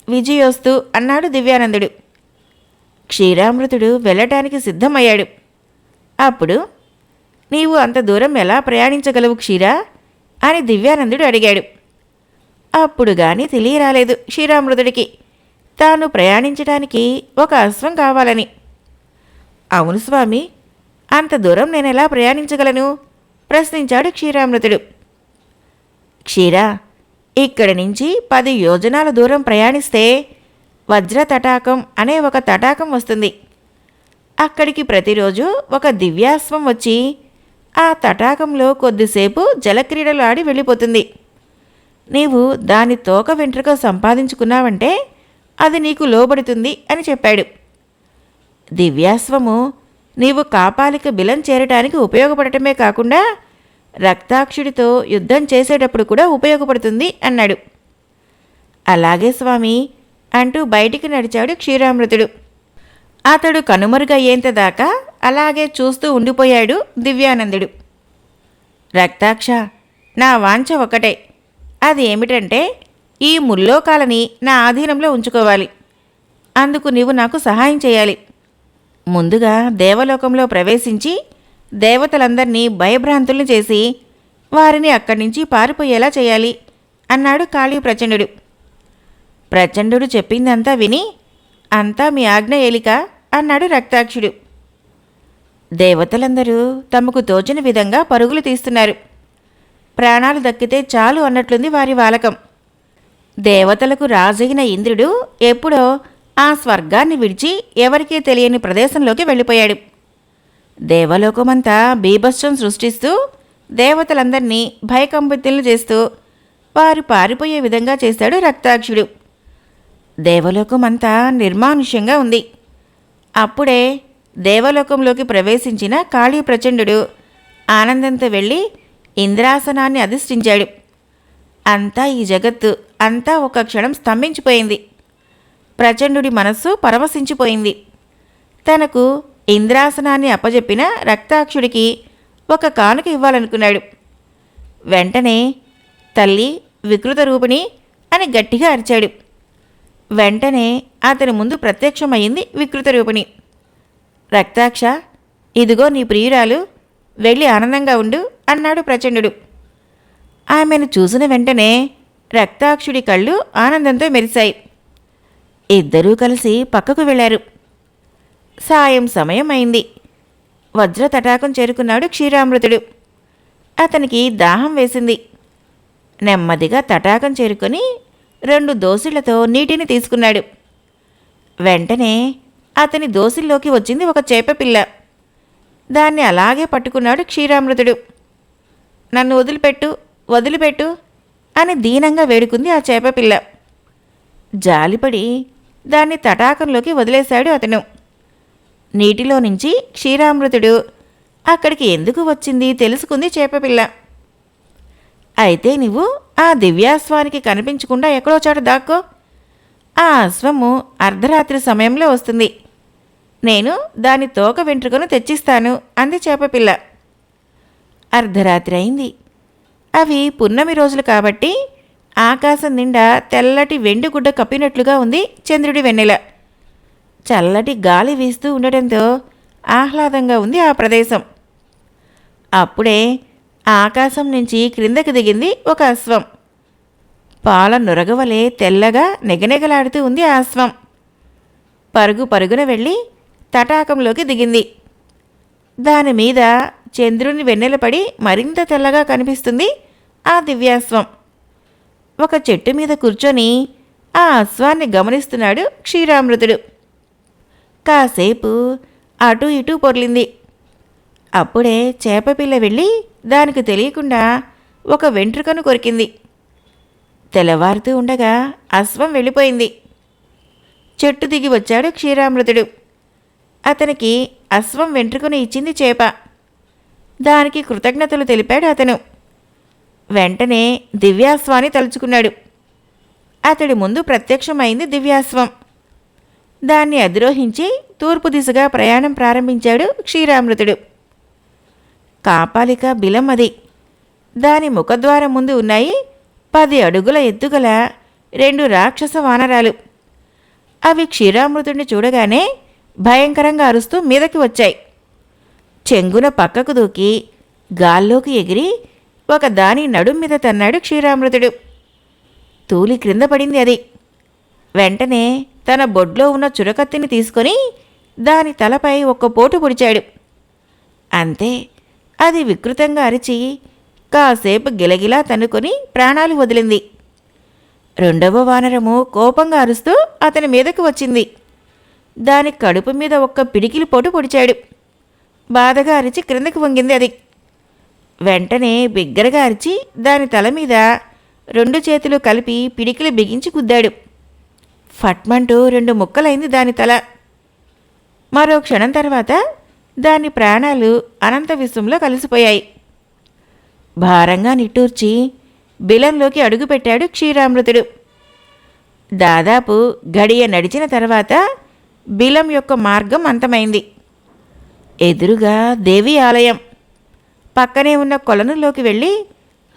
విజయోస్తు అన్నాడు దివ్యానందుడు. క్షీరామృతుడు వెళ్ళటానికి సిద్ధమయ్యాడు. అప్పుడు నీవు అంత దూరం ఎలా ప్రయాణించగలవు క్షీరా అని దివ్యానందుడు అడిగాడు. అప్పుడు గాని తెలియరాలేదు క్షీరామృతుడికి తాను ప్రయాణించడానికి ఒక అశ్వం కావాలని. అవును స్వామి, అంత దూరం నేనెలా ప్రయాణించగలను ప్రశ్నించాడు క్షీరామృతుడు. క్షీరా, ఇక్కడి నుంచి 10 యోజనాల దూరం ప్రయాణిస్తే వజ్ర తటాకం అనే ఒక తటాకం వస్తుంది. అక్కడికి ప్రతిరోజు ఒక దివ్యాశ్వం వచ్చి ఆ తటాకంలో కొద్దిసేపు జలక్రీడలు ఆడి వెళ్ళిపోతుంది. నీవు దాని తోక వెంట్రుక సంపాదించుకున్నావంటే అది నీకు లోబడుతుంది అని చెప్పాడు. దివ్యాశ్వము నీవు కాపాలిక బిలం చేరటానికి ఉపయోగపడటమే కాకుండా రక్తాక్షుడితో యుద్ధం చేసేటప్పుడు కూడా ఉపయోగపడుతుంది అన్నాడు. అలాగే స్వామి అంటూ బయటికి నడిచాడు క్షీరామృతుడు. అతడు కనుమరుగయ్యేంత దాకా అలాగే చూస్తూ ఉండిపోయాడు దివ్యానందుడు. రక్తాక్ష, నా వాంఛ ఒకటే. అది ఏమిటంటే ఈ ముల్లోకాలని నా ఆధీనంలో ఉంచుకోవాలి. అందుకు నీవు నాకు సహాయం చేయాలి. ముందుగా దేవలోకంలో ప్రవేశించి దేవతలందర్నీ భయభ్రాంతుల్ని చేసి వారిని అక్కడి నుంచి పారిపోయేలా చేయాలి అన్నాడు కాళీ ప్రచండుడు. ప్రచండుడు చెప్పిందంతా విని అంతా మీ ఆజ్ఞ ఏలిక అన్నాడు రక్తాక్షుడు. దేవతలందరూ తమకు తోచిన విధంగా పరుగులు తీస్తున్నారు. ప్రాణాలు దక్కితే చాలు అన్నట్లుంది వారి వాలకం. దేవతలకు రాజైన ఇంద్రుడు ఎప్పుడో ఆ స్వర్గాన్ని విడిచి ఎవరికీ తెలియని ప్రదేశంలోకి వెళ్ళిపోయాడు. దేవలోకమంతా బీభత్సం సృష్టిస్తూ దేవతలందర్నీ భయకంపితులను చేస్తూ వారు పారిపోయే విధంగా చేశాడు రక్తాక్షుడు. దేవలోకమంతా నిర్మానుష్యంగా ఉంది. అప్పుడే దేవలోకంలోకి ప్రవేశించిన కాళీ ప్రచండుడు ఆనందంతో వెళ్ళి ఇంద్రాసనాన్ని అధిష్ఠించాడు. అంతా ఈ జగత్తు అంతా ఒక క్షణం స్తంభించిపోయింది. ప్రచండుడి మనస్సు పరవశించిపోయింది. తనకు ఇంద్రాసనాన్ని అప్పజెప్పిన రక్తాక్షుడికి ఒక కానుక ఇవ్వాలనుకున్నాడు. వెంటనే తల్లి వికృత రూపిణి అని గట్టిగా అరిచాడు. వెంటనే అతని ముందు ప్రత్యక్షమయ్యింది వికృత రూపిణి. రక్తాక్ష, ఇదిగో నీ ప్రియురాలు, వెళ్ళి ఆనందంగా ఉండు అన్నాడు ప్రచండుడు. ఆమెను చూసిన వెంటనే రక్తాక్షుడి కళ్ళు ఆనందంతో మెరిశాయి. ఇద్దరూ కలిసి పక్కకు వెళ్ళారు. సాయం సమయం అయింది. వజ్ర తటాకం చేరుకున్నాడు క్షీరామృతుడు. అతనికి దాహం వేసింది. నెమ్మదిగా తటాకం చేరుకొని 2 దోసిళ్లతో నీటిని తీసుకున్నాడు. వెంటనే అతని దోసిల్లోకి వచ్చింది ఒక చేపపిల్ల. దాన్ని అలాగే పట్టుకున్నాడు క్షీరామృతుడు. నన్ను వదిలిపెట్టు, వదిలిపెట్టు అని దీనంగా వేడుకుంది ఆ చేపపిల్ల. జాలిపడి దాన్ని తటాకంలోకి వదిలేశాడు అతను. నీటిలో నుంచి క్షీరామృతుడు అక్కడికి ఎందుకు వచ్చింది తెలుసుకుంది చేపపిల్ల. అయితే నువ్వు ఆ దివ్యాశ్వానికి కనిపించకుండా ఎక్కడో చోట దాక్కో. ఆ అశ్వము అర్ధరాత్రి సమయంలో వస్తుంది. నేను దాని తోక వెంట్రుకను తెచ్చిస్తాను అంది చేపపిల్ల. అర్ధరాత్రి అయింది. అవి పున్నమి రోజులు కాబట్టి ఆకాశం నిండా తెల్లటి వెండిగుడ్డ కప్పినట్లుగా ఉంది చంద్రుడి వెన్నెల. చల్లటి గాలి వీస్తూ ఉండటంతో ఆహ్లాదంగా ఉంది ఆ ప్రదేశం. అప్పుడే ఆకాశం నుంచి క్రిందకి దిగింది ఒక అశ్వం. పాల నురగవలే తెల్లగా నెగనెగలాడుతూ ఉంది ఆ అశ్వం. పరుగు పరుగున వెళ్ళి తటాకంలోకి దిగింది. దానిమీద చంద్రుని వెన్నెలపడి మరింత తెల్లగా కనిపిస్తుంది ఆ దివ్యాశ్వం. ఒక చెట్టు మీద కూర్చొని ఆ అశ్వాన్ని గమనిస్తున్నాడు క్షీరామృతుడు. కాసేపు అటూ ఇటూ పొర్లింది. అప్పుడే చేపపిల్ల వెళ్ళి దానికి తెలియకుండా ఒక వెంట్రుకను కొరికింది. తెల్లవారుతూ ఉండగా అశ్వం వెళ్ళిపోయింది. చెట్టు దిగి వచ్చాడు క్షీరామృతుడు. అతనికి అశ్వం వెంట్రుకను ఇచ్చింది చేప. దానికి కృతజ్ఞతలు తెలిపాడు అతను. వెంటనే దివ్యాశ్వాన్ని తలుచుకున్నాడు. అతడి ముందు ప్రత్యక్షమైంది దివ్యాశ్వం. దాన్ని అధిరోహించి తూర్పు దిశగా ప్రయాణం ప్రారంభించాడు క్షీరామృతుడు. కాపాలిక బిలం అది. దాని ముఖద్వారం ముందు ఉన్నాయి 10 అడుగుల ఎత్తుగల 2 రాక్షస వానరాలు. అవి క్షీరామృతుడిని చూడగానే భయంకరంగా అరుస్తూ మీదకి వచ్చాయి. చెంగున పక్కకు దూకి గాల్లోకి ఎగిరి ఒక దాని నడుం మీద తన్నాడు క్షీరామృతుడు. తూలి క్రింద పడింది అది. వెంటనే తన బొడ్లో ఉన్న చురకత్తిని తీసుకొని దాని తలపై ఒక్క పోటు పొడిచాడు. అంతే, అది వికృతంగా అరిచి కాసేపు గిలగిలా తన్నుకొని ప్రాణాలు వదిలింది. రెండవ వానరము కోపంగా అరుస్తూ అతని మీదకు వచ్చింది. దాని కడుపు మీద ఒక్క పిడికిలి పోటు పొడిచాడు. బాధగా అరిచి క్రిందకి వంగింది అది. వెంటనే బిగ్గరగా అరిచి దాని తల మీద రెండు చేతులు కలిపి పిడికిలి బిగించి గుద్దాడు. ఫట్మంటూ రెండు ముక్కలైంది దాని తల. మరో క్షణం తర్వాత దాని ప్రాణాలు అనంత విశ్వంలో కలిసిపోయాయి. భారంగా నిట్టూర్చి బిలంలోకి అడుగుపెట్టాడు క్షీరామృతుడు. దాదాపు గడియ నడిచిన తర్వాత బిలం యొక్క మార్గం అంతమైంది. ఎదురుగా దేవి ఆలయం. పక్కనే ఉన్న కొలనులోకి వెళ్ళి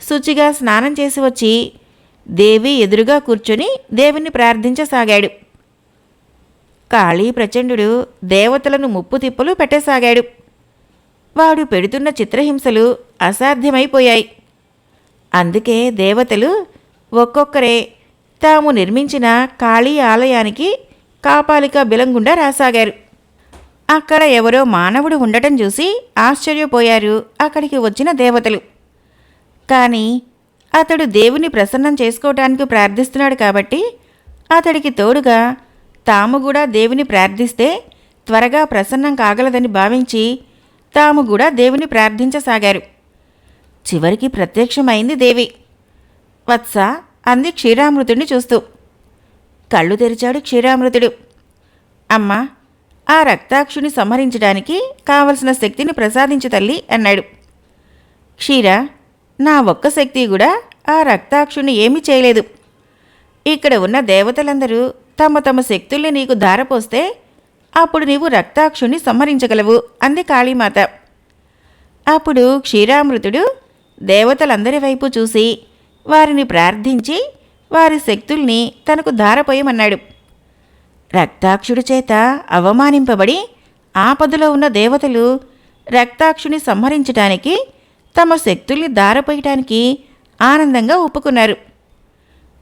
శుచిగా స్నానం చేసి వచ్చి దేవి ఎదురుగా కూర్చొని దేవుణ్ణి ప్రార్థించసాగాడు. కాళీ ప్రచండు దేవతలను ముప్పు తిప్పలు పెట్టసాగాడు. వాడు పెడుతున్న చిత్రహింసలు అసాధ్యమైపోయాయి. అందుకే దేవతలు ఒక్కొక్కరే తాము నిర్మించిన కాళీ ఆలయానికి కాపాలిక బిలంగుండా రాసాగారు. అక్కడ ఎవరో మానవుడు ఉండటం చూసి ఆశ్చర్యపోయారు అక్కడికి వచ్చిన దేవతలు. కానీ అతడు దేవుని ప్రసన్నం చేసుకోవటానికి ప్రార్థిస్తున్నాడు కాబట్టి అతడికి తోడుగా తాము కూడా దేవుని ప్రార్థిస్తే త్వరగా ప్రసన్నం కాగలదని భావించి తాము కూడా దేవుని ప్రార్థించసాగారు. చివరికి ప్రత్యక్షమైంది దేవి. వత్స, అంది క్షీరామృతుడిని చూస్తూ. కళ్ళు తెరిచాడు క్షీరామృతుడు. అమ్మా, ఆ రక్తాక్షుని సంహరించడానికి కావలసిన శక్తిని ప్రసాదించు తల్లి అన్నాడు. క్షీర, నా ఒక్క శక్తి కూడా ఆ రక్తాక్షుని ఏమీ చేయలేదు. ఇక్కడ ఉన్న దేవతలందరూ తమ తమ శక్తుల్ని నీకు ధారపోస్తే అప్పుడు నీవు రక్తాక్షుని సంహరించగలవు అంది కాళీమాత. అప్పుడు క్షీరామృతుడు దేవతలందరి వైపు చూసి వారిని ప్రార్థించి వారి శక్తుల్ని తనకు ధారపోయమన్నాడు. రక్తాక్షుడి చేత అవమానింపబడి ఆపదలో ఉన్న దేవతలు రక్తాక్షుని సంహరించటానికి తమ శక్తుల్ని ధారపోయటానికి ఆనందంగా ఒప్పుకున్నారు.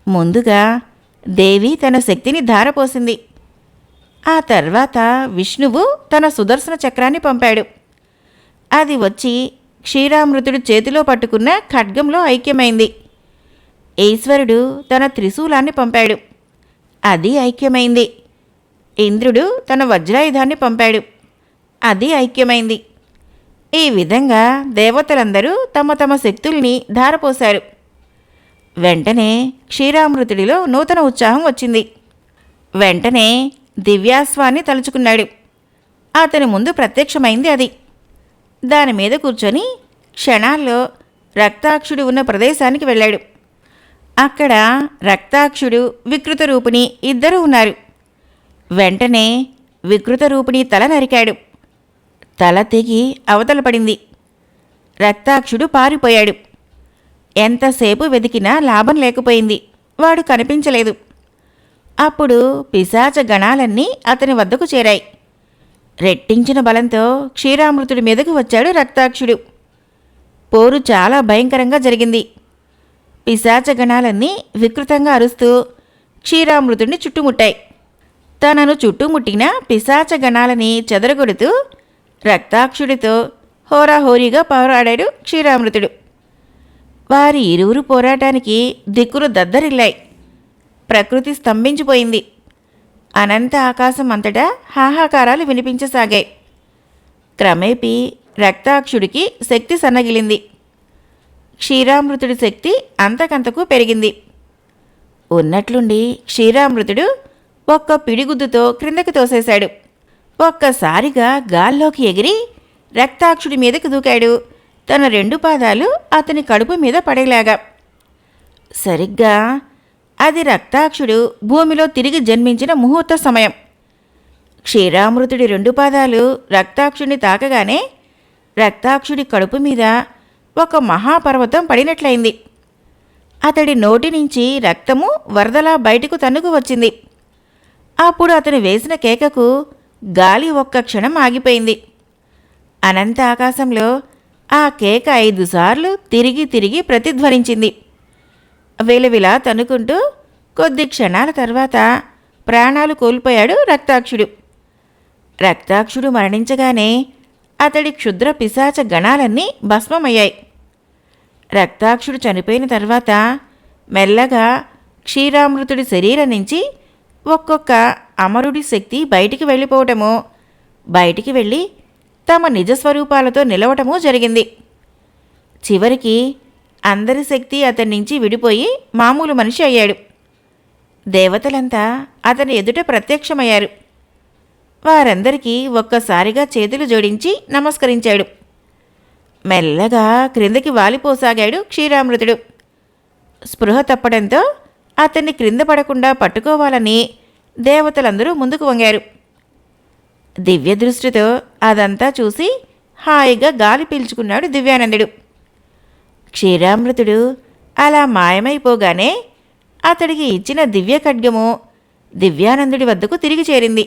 ముందుగా దేవి తన శక్తిని ధారపోసింది. ఆ తర్వాత విష్ణువు తన సుదర్శన చక్రాన్ని పంపాడు. అది వచ్చి క్షీరామృతుడు చేతిలో పట్టుకున్న ఖడ్గంలో ఐక్యమైంది. ఈశ్వరుడు తన త్రిశూలాన్ని పంపాడు. అది ఐక్యమైంది. ఇంద్రుడు తన వజ్రాయుధాన్ని పంపాడు. అది ఐక్యమైంది. ఈ విధంగా దేవతలందరూ తమ తమ శక్తుల్ని ధారపోశారు. వెంటనే క్షీరామృతుడిలో నూతన ఉత్సాహం వచ్చింది. వెంటనే దివ్యాశ్వాన్ని తలుచుకున్నాడు. అతని ముందు ప్రత్యక్షమైంది అది. దాని మీద కూర్చొని క్షణాల్లో రక్తాక్షుడు ఉన్న ప్రదేశానికి వెళ్ళాడు. అక్కడ రక్తాక్షుడు, వికృత రూపిణి ఇద్దరూ ఉన్నారు. వెంటనే వికృత రూపిణి తల నరికాడు. తల తెగి అవతల పడింది. రక్తాక్షుడు పారిపోయాడు. ఎంతసేపు వెతికినా లాభం లేకపోయింది. వాడు కనిపించలేదు. అప్పుడు పిశాచ గణాలన్నీ అతని వద్దకు చేరాయి. రెట్టించిన బలంతో క్షీరామృతుడి మీదకు వచ్చాడు రక్తాక్షుడు. పోరు చాలా భయంకరంగా జరిగింది. పిశాచ గణాలన్నీ వికృతంగా అరుస్తూ క్షీరామృతుడిని చుట్టుముట్టాయి. తనను చుట్టుముట్టిన పిశాచ గణాలని చెదరగొడుతూ రక్తాక్షుడితో హోరాహోరీగా పోరాడాడు క్షీరామృతుడు. వారి ఇరువురు పోరాటానికి దిక్కులు దద్దరిల్లాయి. ప్రకృతి స్తంభించిపోయింది. అనంత ఆకాశం అంతటా హాహాకారాలు వినిపించసాగాయి. క్రమేపీ రక్తాక్షుడికి శక్తి సన్నగిలింది. క్షీరామృతుడి శక్తి అంతకంతకు పెరిగింది. ఉన్నట్లుండి క్షీరామృతుడు ఒక్క పిడిగుద్దుతో క్రిందకి తోసేశాడు. ఒక్కసారిగా గాల్లోకి ఎగిరి రక్తాక్షుడి మీదకి దూకాడు. తన రెండు పాదాలు అతని కడుపు మీద పడేలాగా. సరిగ్గా అది రక్తాక్షుడు భూమిలో తిరిగి జన్మించిన ముహూర్త సమయం. క్షీరామృతుడి రెండు పాదాలు రక్తాక్షుడిని తాకగానే రక్తాక్షుడి కడుపు మీద ఒక మహాపర్వతం పడినట్లయింది. అతడి నోటి నుంచి రక్తము వరదలా బయటకు తన్నుకు వచ్చింది. అప్పుడు అతను వేసిన కేకకు గాలి ఒక్క క్షణం ఆగిపోయింది. అనంత ఆకాశంలో ఆ కేక 5 సార్లు తిరిగి తిరిగి ప్రతిధ్వనించింది. విలవిలా తన్నుకుంటూ కొద్ది క్షణాల తర్వాత ప్రాణాలు కోల్పోయాడు రక్తాక్షుడు. రక్తాక్షుడు మరణించగానే అతడి క్షుద్ర పిశాచ గణాలన్నీ భస్మమయ్యాయి. రక్తాక్షుడు చనిపోయిన తర్వాత మెల్లగా క్షీరామృతుడి శరీరం నుంచి ఒక్కొక్క అమరుడి శక్తి బయటికి వెళ్ళిపోవటమో, బయటికి వెళ్ళి తమ నిజస్వరూపాలతో నిలవటమూ జరిగింది. చివరికి అందరి శక్తి అతని నుంచి విడిపోయి మామూలు మనిషి అయ్యాడు. దేవతలంతా అతని ఎదుట ప్రత్యక్షమయ్యారు. వారందరికీ ఒక్కసారిగా చేతులు జోడించి నమస్కరించాడు. మెల్లగా క్రిందకి వాలిపోసాగాడు క్షీరామృతుడు. స్పృహ తప్పడంతో అతన్ని క్రింద పడకుండా పట్టుకోవాలని దేవతలందరూ ముందుకు వంగారు. దివ్యదృష్టితో అదంతా చూసి హాయిగా గాలి పీల్చుకున్నాడు దివ్యానందుడు. క్షీరామృతుడు అలా మాయమైపోగానే అతడికి ఇచ్చిన దివ్య ఖడ్గము దివ్యానందుడి వద్దకు తిరిగి చేరింది.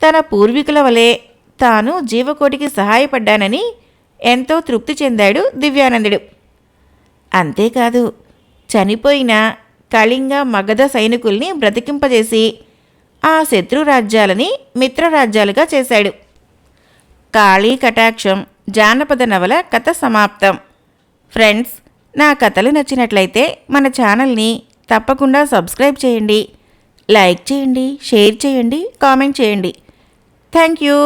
తన పూర్వీకుల వలె తాను జీవకోటికి సహాయపడ్డానని ఎంతో తృప్తి చెందాడు దివ్యానందుడు. అంతేకాదు, చనిపోయిన కళింగ మగధ సైనికుల్ని బ్రతికింపజేసి ఆ శత్రురాజ్యాలని మిత్రరాజ్యాలుగా చేశాడు. కాళీ కటాక్షం జానపద నవల కథ సమాప్తం. ఫ్రెండ్స్, నా కథలు నచ్చినట్లయితే మన ఛానల్ని తప్పకుండా సబ్స్క్రైబ్ చేయండి, లైక్ చేయండి, షేర్ చేయండి, కామెంట్ చేయండి. Thank you.